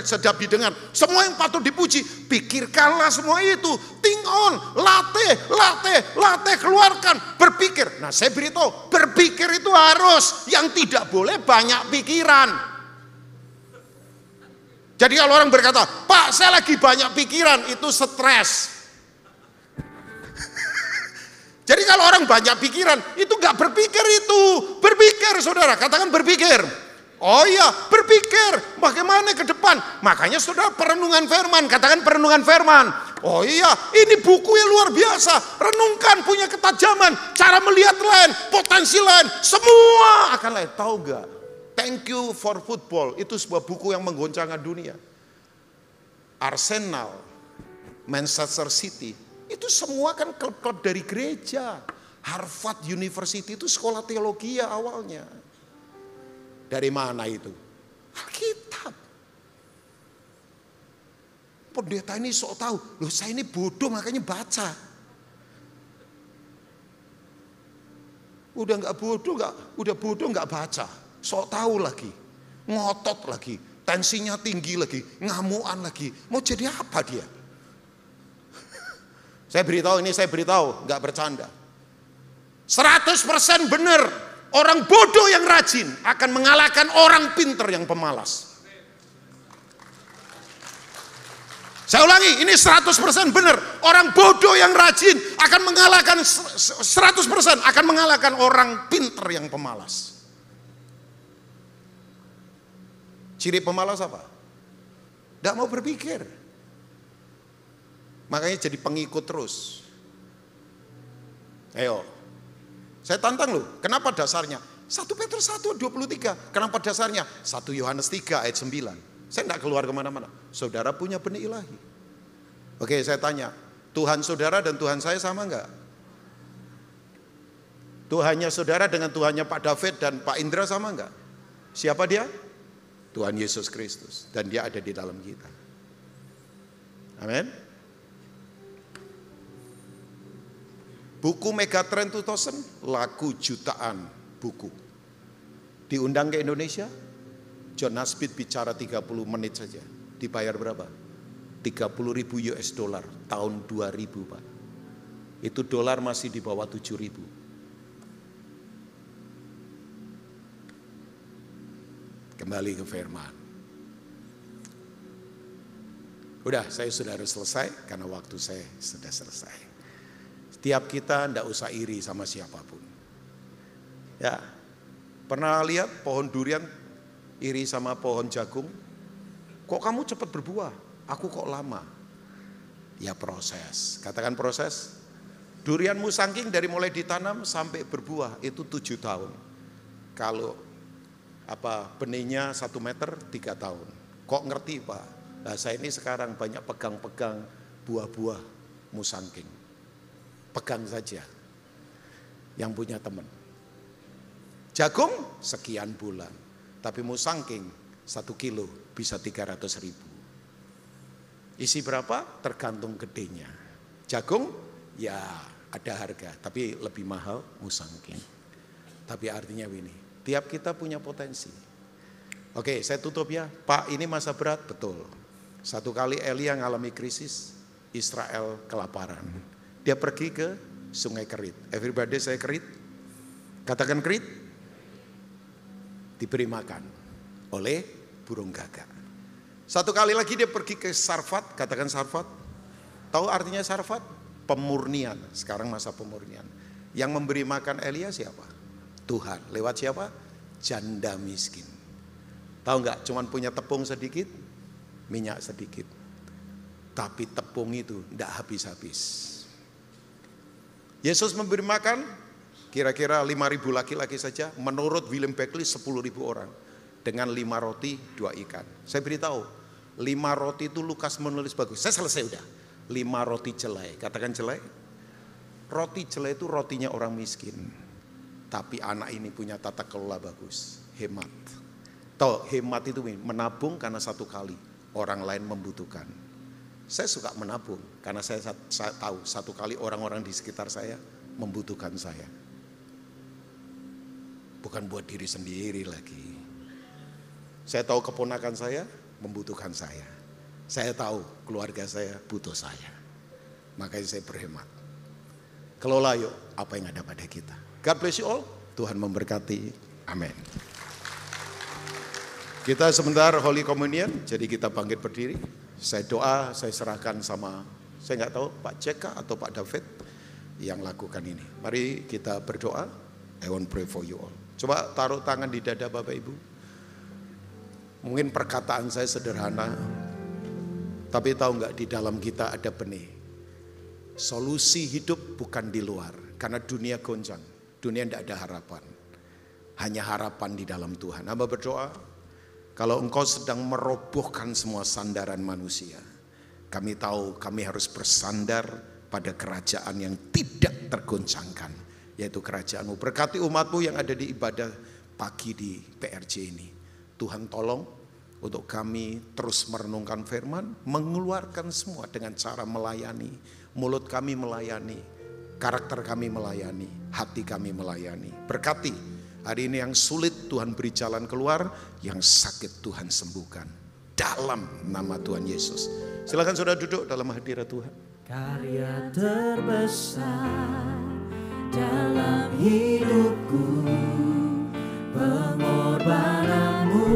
sedap didengar, semua yang patut dipuji, pikirkanlah semua itu. Think on, latih, keluarkan, berpikir. Nah saya beritahu, berpikir itu harus, yang tidak boleh banyak pikiran. Jadi kalau orang berkata, Pak saya lagi banyak pikiran, itu stres. Jadi kalau orang banyak pikiran, itu gak berpikir itu. Berpikir saudara, katakan berpikir. Oh iya, berpikir, bagaimana ke depan. Makanya saudara perenungan firman, katakan perenungan firman. Oh iya, ini buku yang luar biasa. Renungkan, punya ketajaman, cara melihat lain, potensi lain, semua akan lain. Tahu gak? Thank You for Football, itu sebuah buku yang menggoncangkan dunia. Arsenal, Manchester City, itu semua kan klub-klub dari gereja. Harvard University itu sekolah teologi ya awalnya. Dari mana itu? Alkitab. Pendeta ini sok tahu, loh saya ini bodoh makanya baca. Udah bodoh nggak baca. Sok tahu lagi, ngotot lagi, tensinya tinggi lagi, ngamuan lagi. Mau jadi apa dia? Saya beritahu, nggak bercanda. 100% benar, orang bodoh yang rajin akan mengalahkan orang pinter yang pemalas. Saya ulangi, ini 100% benar. Orang bodoh yang rajin akan mengalahkan 100% akan mengalahkan orang pinter yang pemalas. Ciri pemalas apa? Tidak mau berpikir. Makanya jadi pengikut terus. Ayo. Saya tantang loh. Kenapa dasarnya? 1 Petrus 1:23. Kenapa dasarnya? 1 Yohanes 3 ayat 9. Saya tidak keluar kemana-mana. Saudara punya benih ilahi. Oke, saya tanya. Tuhan saudara dan Tuhan saya sama enggak? Tuhannya saudara dengan Tuhannya Pak David dan Pak Indra sama enggak? Siapa dia? Tuhan Yesus Kristus, dan dia ada di dalam kita. Amin. Buku Megatrend 2000 laku jutaan buku. Diundang ke Indonesia, John Nasbit bicara 30 menit saja. Dibayar berapa? 30.000 US dollar tahun 2000 Pak. Itu dolar masih di bawah 7.000. Kembali ke firman. Udah, saya sudah harus selesai karena waktu saya sudah selesai. Setiap kita tidak usah iri sama siapapun. Ya, pernah lihat pohon durian iri sama pohon jagung? Kok kamu cepat berbuah? Aku kok lama? Ya proses. Katakan proses. Durianmu saking dari mulai ditanam sampai berbuah itu 7 tahun. kalau benihnya 1 meter 3 tahun. Kok ngerti Pak? Nah saya ini sekarang banyak pegang-pegang buah-buah musangking. Pegang saja. Yang punya teman. Jagung sekian bulan. Tapi musangking 1 kilo bisa 300.000. Isi berapa? Tergantung gedenya. Jagung ya ada harga, tapi lebih mahal musangking. Tapi artinya ini, tiap kita punya potensi. Oke, saya tutup ya. Pak, ini masa berat, betul. Satu kali Elia mengalami krisis, Israel kelaparan. Dia pergi ke Sungai Kerit. Everybody saya Kerit. Katakan Kerit. Diberi makan oleh burung gagak. Satu kali lagi dia pergi ke Sarfat, katakan Sarfat. Tahu artinya Sarfat? Pemurnian. Sekarang masa pemurnian. Yang memberi makan Elia siapa? Tuhan. Lewat siapa? Janda miskin. Tahu nggak? Cuman punya tepung sedikit, minyak sedikit. Tapi tepung itu tidak habis-habis. Yesus memberi makan kira-kira 5.000 laki-laki saja. Menurut William Beckley 10.000 orang. Dengan 5 roti 2 ikan. Saya beritahu, 5 roti itu Lukas menulis bagus. Saya selesai udah. 5 roti jelai. Katakan jelai. Roti jelai itu rotinya orang miskin. Tapi anak ini punya tata kelola bagus. Hemat. Tahu hemat itu menabung karena satu kali orang lain membutuhkan. Saya suka menabung karena saya tahu satu kali orang-orang di sekitar saya membutuhkan saya. Bukan buat diri sendiri lagi. Saya tahu keponakan saya membutuhkan saya. Saya tahu keluarga saya butuh saya. Makanya saya berhemat. Kelola yuk apa yang ada pada kita. God bless you all. Tuhan memberkati. Amin. Kita sebentar Holy Communion. Jadi kita bangkit berdiri. Saya doa, saya serahkan sama, saya nggak tahu Pak Jeka atau Pak David yang lakukan ini. Mari kita berdoa. I want pray for you all. Coba taruh tangan di dada Bapak Ibu. Mungkin perkataan saya sederhana, tapi tahu nggak di dalam kita ada benih. Solusi hidup bukan di luar, karena dunia goncang, dunia tidak ada harapan. Hanya harapan di dalam Tuhan. Hamba berdoa, kalau engkau sedang merobohkan semua sandaran manusia, kami tahu kami harus bersandar pada kerajaan yang tidak tergoncangkan, yaitu kerajaan-Mu. Berkati umat-Mu yang ada di ibadah pagi di PRJ ini. Tuhan tolong untuk kami terus merenungkan firman, mengeluarkan semua dengan cara melayani. Mulut kami melayani, karakter kami melayani, hati kami melayani. Berkati hari ini yang sulit Tuhan beri jalan keluar, yang sakit Tuhan sembuhkan. Dalam nama Tuhan Yesus. Silakan saudara duduk dalam hadirat Tuhan. Karya terbesar dalam hidupku, pengorbananmu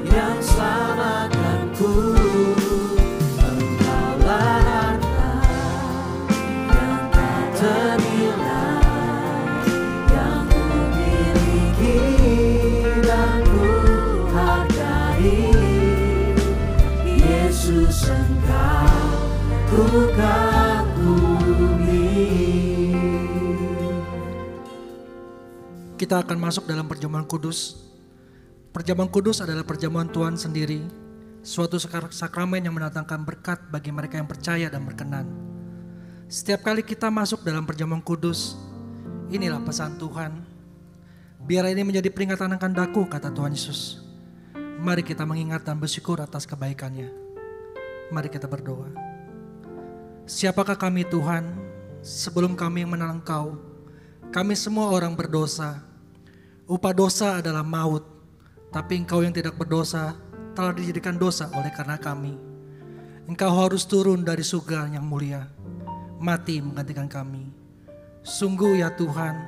yang selamatkanku. Engkaulah harta yang tak ternilai, yang ku miliki dan ku hargai. Yesus, Engkau ku kagumi. Kita akan masuk dalam perjamuan kudus. Perjamuan kudus adalah perjamuan Tuhan sendiri, suatu sakramen yang mendatangkan berkat bagi mereka yang percaya dan berkenan. Setiap kali kita masuk dalam perjamuan kudus, inilah pesan Tuhan. Biar ini menjadi peringatan akan daku, kata Tuhan Yesus. Mari kita mengingat dan bersyukur atas kebaikannya. Mari kita berdoa. Siapakah kami Tuhan, sebelum kami mengenal Engkau? Kami semua orang berdosa. Upah dosa adalah maut, tapi Engkau yang tidak berdosa telah dijadikan dosa oleh karena kami. Engkau harus turun dari surga yang mulia, mati menggantikan kami. Sungguh ya Tuhan,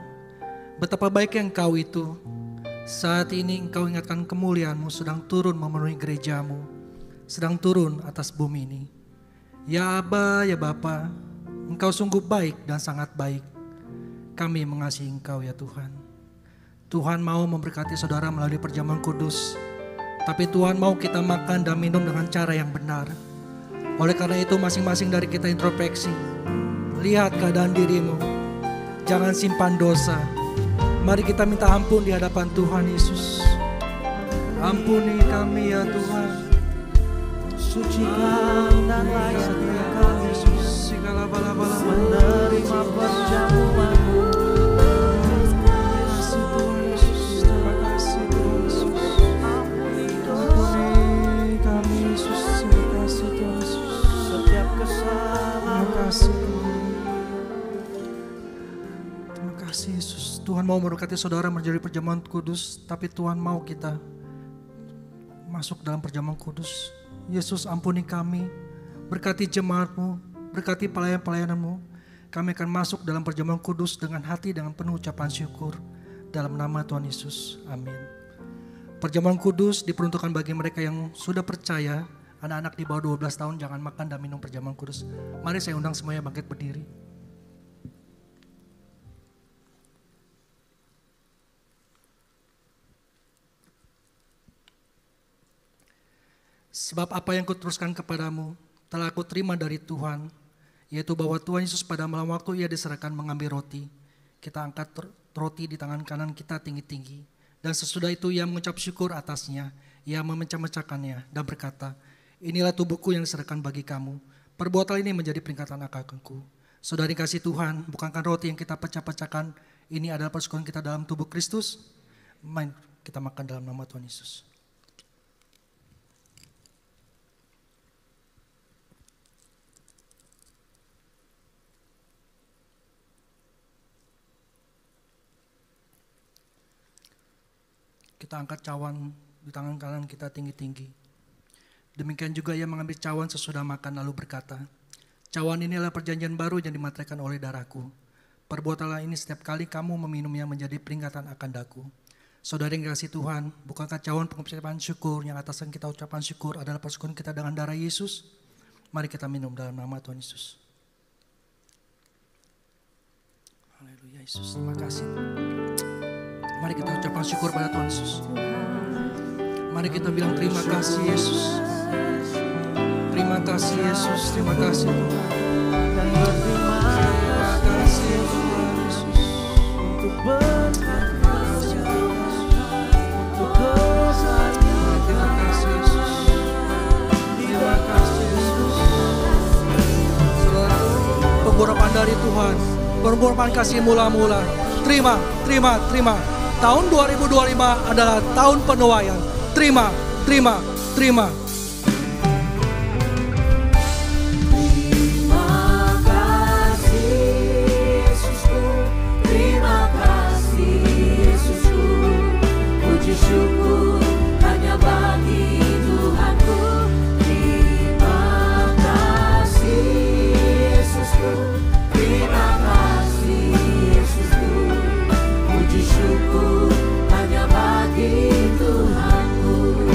betapa baiknya Engkau itu. Saat ini Engkau ingatkan kemuliaan-Mu sedang turun memenuhi gereja-Mu, sedang turun atas bumi ini. Ya Aba, ya Bapa, Engkau sungguh baik dan sangat baik. Kami mengasihi Engkau ya Tuhan. Tuhan mau memberkati saudara melalui perjamuan kudus. Tapi Tuhan mau kita makan dan minum dengan cara yang benar. Oleh karena itu masing-masing dari kita introspeksi. Lihat keadaan dirimu. Jangan simpan dosa. Mari kita minta ampun di hadapan Tuhan Yesus. Ampuni kami ya Tuhan. Sucikan dan layakkan kami Yesus, segala bala-bala menerima perjamuan-Mu. Terima kasih Tuhan Yesus. Ampuni kami Yesus. Terima kasih Tuhan Yesus. Setiap kesalahan. Terima kasih Tuhan. Terima kasih Yesus. Tuhan mau memberkati saudara menjadi perjamuan kudus, tapi Tuhan mau kita masuk dalam perjamuan kudus. Yesus, ampuni kami, berkati jemaat-Mu, berkati pelayan-pelayanan-Mu. Kami akan masuk dalam perjamuan kudus dengan hati dengan penuh ucapan syukur. Dalam nama Tuhan Yesus, amin. Perjamuan kudus diperuntukkan bagi mereka yang sudah percaya. Anak-anak di bawah 12 tahun jangan makan dan minum perjamuan kudus. Mari saya undang semuanya bangkit berdiri. Sebab apa yang kuteruskan kepadamu telah aku terima dari Tuhan, yaitu bahwa Tuhan Yesus pada malam waktu ia diserahkan mengambil roti. Kita angkat roti di tangan kanan kita tinggi-tinggi. Dan sesudah itu ia mengucap syukur atasnya, ia memecah-mecahkannya dan berkata, inilah tubuhku yang diserahkan bagi kamu. Perbuatan ini menjadi peringatan akanku. Saudari kasih Tuhan, bukankah roti yang kita pecah-pecahkan ini adalah persekutuan kita dalam tubuh Kristus? Mari kita makan dalam nama Tuhan Yesus. Kita angkat cawan di tangan kanan kita tinggi-tinggi. Demikian juga ia mengambil cawan sesudah makan lalu berkata, cawan ini adalah perjanjian baru yang dimateraikan oleh darahku. Perbuatanlah ini setiap kali kamu meminumnya menjadi peringatan akan daku. Saudara yang dikasihi Tuhan, bukankah cawan pengucapan syukur yang atasnya kita ucapan syukur adalah persekutuan kita dengan darah Yesus? Mari kita minum dalam nama Tuhan Yesus. Haleluya Yesus, terima kasih. Mari kita ucapkan syukur pada Tuhan Yesus. Mari kita bilang terima kasih Yesus. Terima kasih Yesus, terima kasih Tuhan. Terima kasih Tuhan Yesus. Untuk berkat, untuk kesayangan. Terima kasih Yesus. Terima kasih Yesus. Saudara, pengurapan dari Tuhan, pengurapan kasih mula-mula. Terima. Tahun 2025 adalah tahun penuaian. Terima. Terima kasih Yesusku, terima kasih Yesusku. Puji syukur hanya bagi Tuhanku. Terima kasih Yesusku, terima kasih Yesusku. Puji syukur hanya bagi Tuhanku.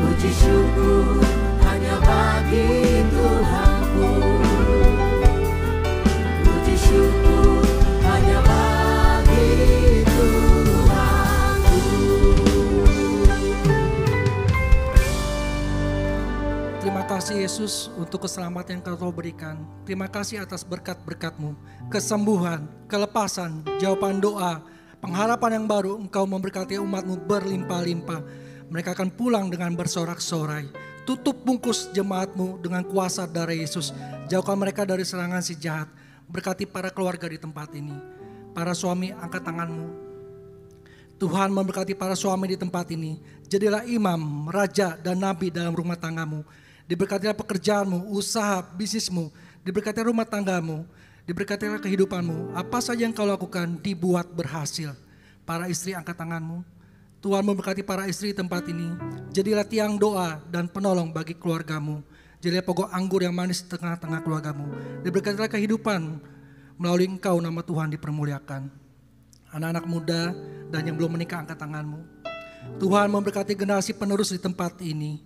Puji syukur hanya bagi Tuhanku. Puji syukur hanya bagi Tuhanku. Terima kasih Yesus untuk keselamatan yang Kau berikan. Terima kasih atas berkat-berkat-Mu, kesembuhan, kelepasan, jawaban doa, pengharapan yang baru. Engkau memberkati umat-Mu berlimpah-limpah. Mereka akan pulang dengan bersorak-sorai. Tutup bungkus jemaat-Mu dengan kuasa darah Yesus. Jauhkan mereka dari serangan si jahat. Berkati para keluarga di tempat ini. Para suami, angkat tangan-Mu. Tuhan memberkati para suami di tempat ini. Jadilah imam, raja, dan nabi dalam rumah tanggamu. Diberkatilah pekerjaanmu, usaha, bisnismu. Diberkatilah rumah tanggamu. Diberkatilah kehidupanmu. Apa saja yang kau lakukan dibuat berhasil. Para istri, angkat tanganmu. Tuhan memberkati para istri di tempat ini. Jadilah tiang doa dan penolong bagi keluargamu. Jadilah pokok anggur yang manis di tengah-tengah keluargamu. Diberkatilah kehidupan melalui engkau, nama Tuhan dipermuliakan. Anak-anak muda dan yang belum menikah, angkat tanganmu. Tuhan memberkati generasi penerus di tempat ini.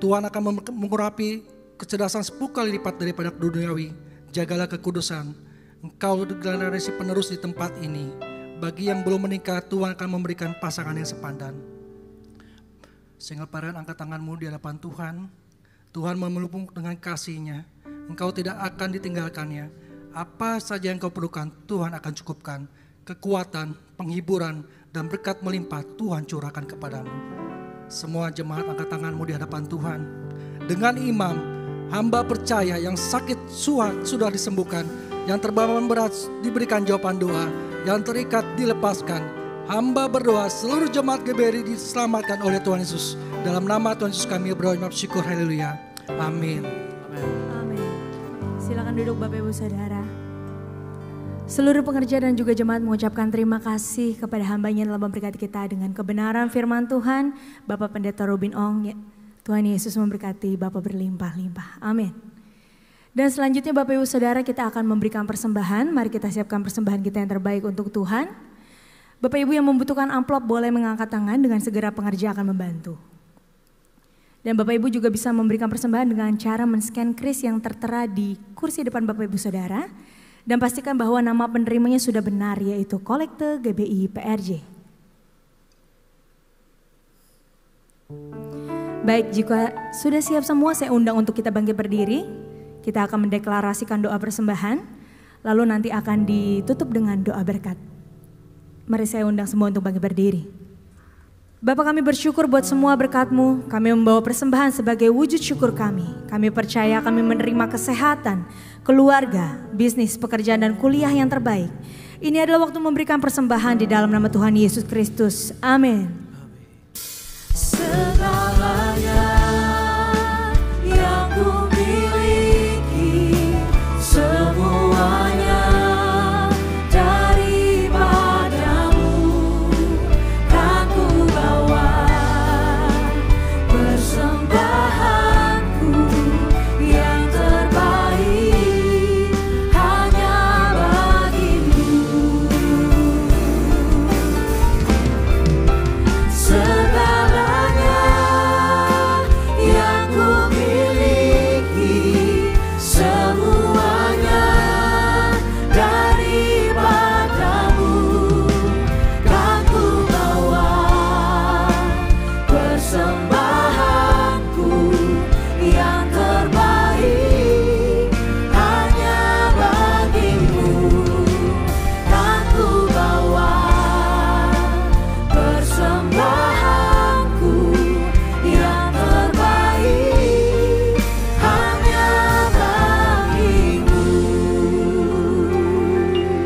Tuhan akan mengurapi kecerdasan 10 kali lipat daripada duniawi. Jagalah kekudusan. Engkau generasi penerus di tempat ini. Bagi yang belum menikah, Tuhan akan memberikan pasangan yang sepadan. Single parent, angkat tanganmu di hadapan Tuhan. Tuhan memelukmu dengan kasih-Nya. Engkau tidak akan ditinggalkannya. apa saja yang kau perlukan Tuhan akan cukupkan. Kekuatan, penghiburan, dan berkat melimpah Tuhan curahkan kepadamu. Semua jemaat angkat tanganmu di hadapan Tuhan. Dengan imam, hamba percaya yang sakit sudah disembuhkan, yang terbawa berat diberikan jawaban doa, yang terikat dilepaskan. Hamba berdoa seluruh jemaat GBRI diselamatkan oleh Tuhan Yesus. Dalam nama Tuhan Yesus kami berdoa syukur, haleluya. Amin. Amin. Silakan duduk Bapak Ibu Saudara. Seluruh pengerja dan juga jemaat mengucapkan terima kasih kepada hambanya yang telah memberkati kita dengan kebenaran firman Tuhan. Bapak Pendeta Robin Ong, Tuhan Yesus memberkati Bapak berlimpah-limpah. Amin. Dan selanjutnya Bapak Ibu Saudara, kita akan memberikan persembahan. Mari kita siapkan persembahan kita yang terbaik untuk Tuhan. Bapak Ibu yang membutuhkan amplop boleh mengangkat tangan, dengan segera pengerja akan membantu. Dan Bapak Ibu juga bisa memberikan persembahan dengan cara men-scan kris yang tertera di kursi depan Bapak Ibu Saudara. Dan pastikan bahwa nama penerimanya sudah benar, yaitu Kolekte GBI PRJ. Baik, jika sudah siap semua, saya undang untuk kita bangkit berdiri. Kita akan mendeklarasikan doa persembahan, lalu nanti akan ditutup dengan doa berkat. Mari saya undang semua untuk bangkit berdiri. Bapa, kami bersyukur buat semua berkat-Mu. Kami membawa persembahan sebagai wujud syukur kami. Kami percaya kami menerima kesehatan, keluarga, bisnis, pekerjaan, dan kuliah yang terbaik. Ini adalah waktu memberikan persembahan di dalam nama Tuhan Yesus Kristus. Amin. Segalanya yang ku miliki, semuanya daripadamu, kan ku bawa persembahanku yang terbaik hanya bagimu. Segalanya yang ku miliki, semuanya daripadamu, kan ku bawa persembahanku yang terbaik hanya bagimu, kan ku bawa persembahanku yang terbaik hanya bagimu.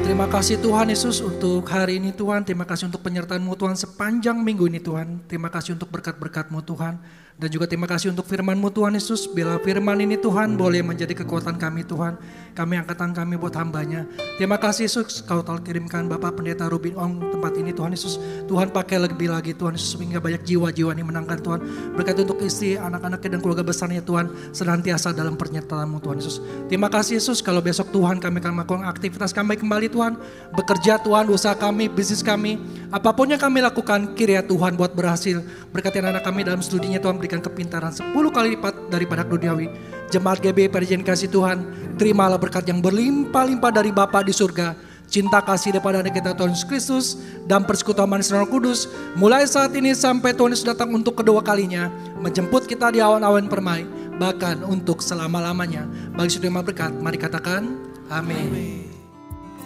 Terima kasih Tuhan Yesus untuk hari ini Tuhan. Terima kasih untuk penyertaan-Mu Tuhan sepanjang minggu ini Tuhan. Terima kasih untuk berkat-berkat-Mu Tuhan. Dan juga terima kasih untuk firman-Mu Tuhan Yesus. Bila firman ini Tuhan boleh menjadi kekuatan kami Tuhan. Kami angkatan kami buat hambanya. Terima kasih Yesus, Kau telah kirimkan Bapak Pendeta Robin Ong tempat ini Tuhan Yesus. Tuhan pakai lebih lagi Tuhan Yesus, sehingga banyak jiwa-jiwa ini menangkan Tuhan. Berkati untuk istri, anak-anaknya dan keluarga besarnya Tuhan. Senantiasa dalam pernyataan-Mu Tuhan Yesus. Terima kasih Yesus, kalau besok Tuhan kami akan melakukan aktivitas kami kembali Tuhan. Bekerja Tuhan, usaha kami, bisnis kami. Apapun yang kami lakukan, kiranya Tuhan buat berhasil. Berkati anak-anak kami dalam studinya Tuhan, berikan kepintaran 10 kali lipat daripada duniawi. Jemaat GBI perjanjian kasih Tuhan, terimalah berkat yang berlimpah-limpah dari Bapa di surga. Cinta kasih daripada anak kita Tuhan Yesus Kristus dan persekutuan manis Roh Kudus mulai saat ini sampai Tuhan Yesus datang untuk kedua kalinya, menjemput kita di awan-awan permai, bahkan untuk selama-lamanya. Bagi setiap berkat, mari katakan amin.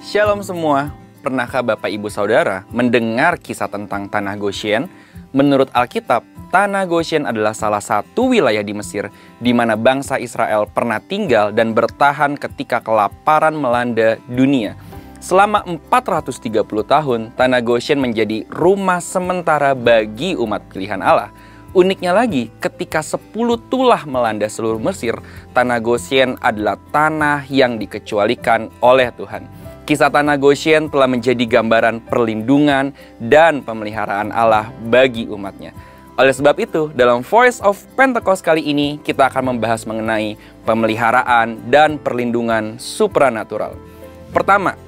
Shalom semua. Pernahkah Bapak Ibu Saudara mendengar kisah tentang Tanah Goshen? Menurut Alkitab, Tanah Goshen adalah salah satu wilayah di Mesir di mana bangsa Israel pernah tinggal dan bertahan ketika kelaparan melanda dunia. Selama 430 tahun, Tanah Goshen menjadi rumah sementara bagi umat pilihan Allah. Uniknya lagi, ketika 10 tulah melanda seluruh Mesir, Tanah Goshen adalah tanah yang dikecualikan oleh Tuhan. Kisah Tanah Goshen telah menjadi gambaran perlindungan dan pemeliharaan Allah bagi umatnya. Oleh sebab itu, dalam Voice of Pentecost kali ini, kita akan membahas mengenai pemeliharaan dan perlindungan supranatural. Pertama,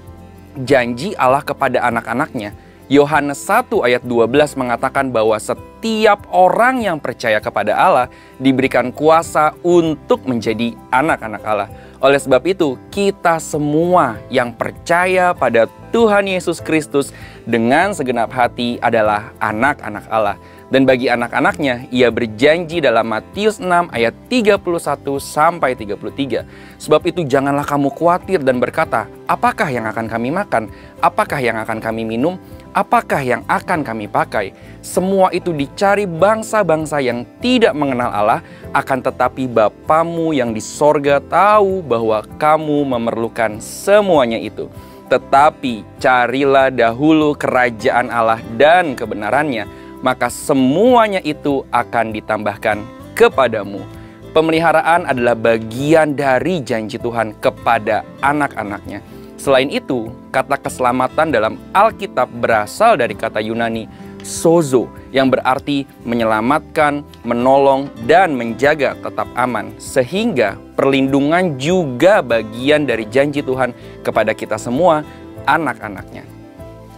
janji Allah kepada anak-anaknya. Yohanes 1 ayat 12 mengatakan bahwa setiap orang yang percaya kepada Allah diberikan kuasa untuk menjadi anak-anak Allah. Oleh sebab itu, kita semua yang percaya pada Tuhan Yesus Kristus dengan segenap hati adalah anak-anak Allah. Dan bagi anak-anaknya, ia berjanji dalam Matius 6 ayat 31 sampai 33. Sebab itu janganlah kamu khawatir dan berkata, apakah yang akan kami makan? Apakah yang akan kami minum? Apakah yang akan kami pakai? Semua itu dicari bangsa-bangsa yang tidak mengenal Allah, akan tetapi Bapamu yang di sorga tahu bahwa kamu memerlukan semuanya itu. Tetapi carilah dahulu kerajaan Allah dan kebenarannya, maka semuanya itu akan ditambahkan kepadamu. Pemeliharaan adalah bagian dari janji Tuhan kepada anak-anaknya. Selain itu, kata keselamatan dalam Alkitab berasal dari kata Yunani sozo, yang berarti menyelamatkan, menolong, dan menjaga tetap aman. Sehingga perlindungan juga bagian dari janji Tuhan kepada kita semua, anak-anaknya.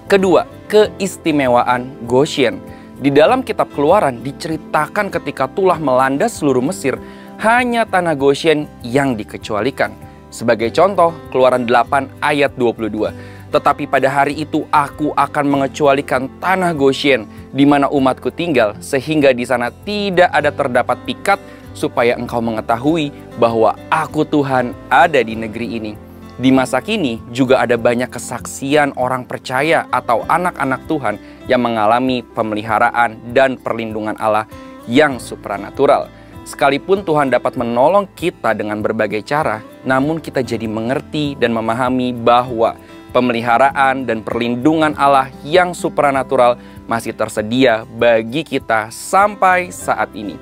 Kedua, keistimewaan Goshen. Di dalam kitab Keluaran diceritakan ketika tulah melanda seluruh Mesir, hanya tanah Goshen yang dikecualikan. Sebagai contoh, Keluaran 8 ayat 22. Tetapi pada hari itu aku akan mengecualikan tanah Goshen di mana umatku tinggal, sehingga di sana tidak ada terdapat pikat, supaya engkau mengetahui bahwa aku Tuhan ada di negeri ini. Di masa kini juga ada banyak kesaksian orang percaya atau anak-anak Tuhan yang mengalami pemeliharaan dan perlindungan Allah yang supranatural. Sekalipun Tuhan dapat menolong kita dengan berbagai cara, namun kita jadi mengerti dan memahami bahwa pemeliharaan dan perlindungan Allah yang supranatural masih tersedia bagi kita sampai saat ini.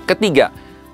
Ketiga,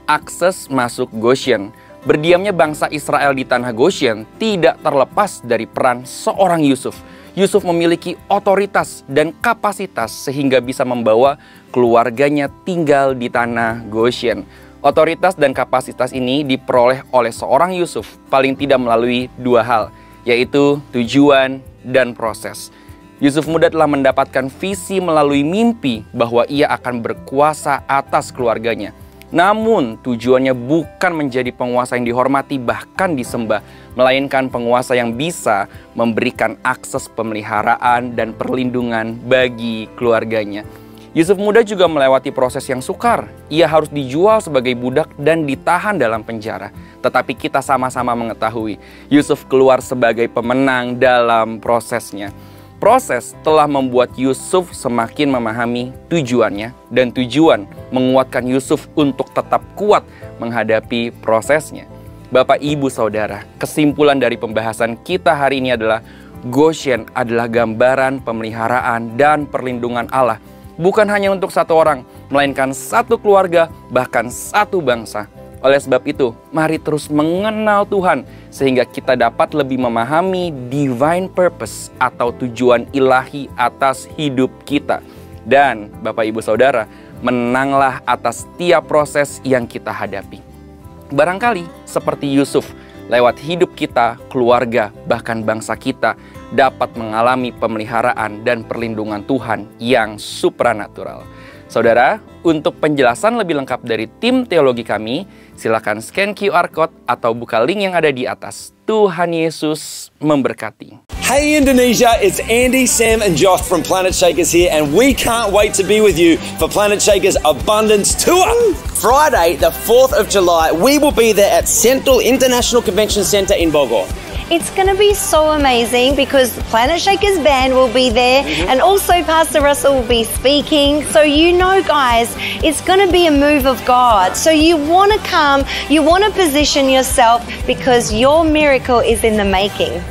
akses masuk Goshen. Berdiamnya bangsa Israel di tanah Goshen tidak terlepas dari peran seorang Yusuf. Yusuf memiliki otoritas dan kapasitas sehingga bisa membawa keluarganya tinggal di tanah Goshen. Otoritas dan kapasitas ini diperoleh oleh seorang Yusuf paling tidak melalui dua hal, yaitu tujuan dan proses. Yusuf muda telah mendapatkan visi melalui mimpi bahwa ia akan berkuasa atas keluarganya. Namun tujuannya bukan menjadi penguasa yang dihormati bahkan disembah, melainkan penguasa yang bisa memberikan akses pemeliharaan dan perlindungan bagi keluarganya. Yusuf muda juga melewati proses yang sukar. Ia harus dijual sebagai budak dan ditahan dalam penjara. Tetapi kita sama-sama mengetahui, Yusuf keluar sebagai pemenang dalam prosesnya. Proses telah membuat Yusuf semakin memahami tujuannya, dan tujuan menguatkan Yusuf untuk tetap kuat menghadapi prosesnya. Bapak, Ibu, Saudara, kesimpulan dari pembahasan kita hari ini adalah Goshen adalah gambaran pemeliharaan dan perlindungan Allah. Bukan hanya untuk satu orang, melainkan satu keluarga, bahkan satu bangsa. Oleh sebab itu, mari terus mengenal Tuhan sehingga kita dapat lebih memahami divine purpose atau tujuan ilahi atas hidup kita. Dan Bapak, Ibu, Saudara, menanglah atas setiap proses yang kita hadapi. Barangkali seperti Yusuf, lewat hidup kita, keluarga, bahkan bangsa kita dapat mengalami pemeliharaan dan perlindungan Tuhan yang supranatural. Saudara, untuk penjelasan lebih lengkap dari tim teologi kami, silakan scan QR Code atau buka link yang ada di atas. Tuhan Yesus memberkati. Hey Indonesia, it's Andy, Sam and Josh from Planet Shakers here, and we can't wait to be with you for Planet Shakers Abundance Tour. Friday, the 4th of July, we will be there at Central International Convention Centre in Bogor. It's going to be so amazing because the Planet Shakers band will be there and also Pastor Russell will be speaking. So you know, guys, it's going to be a move of God. So you want to come, you want to position yourself because your miracle is in the making.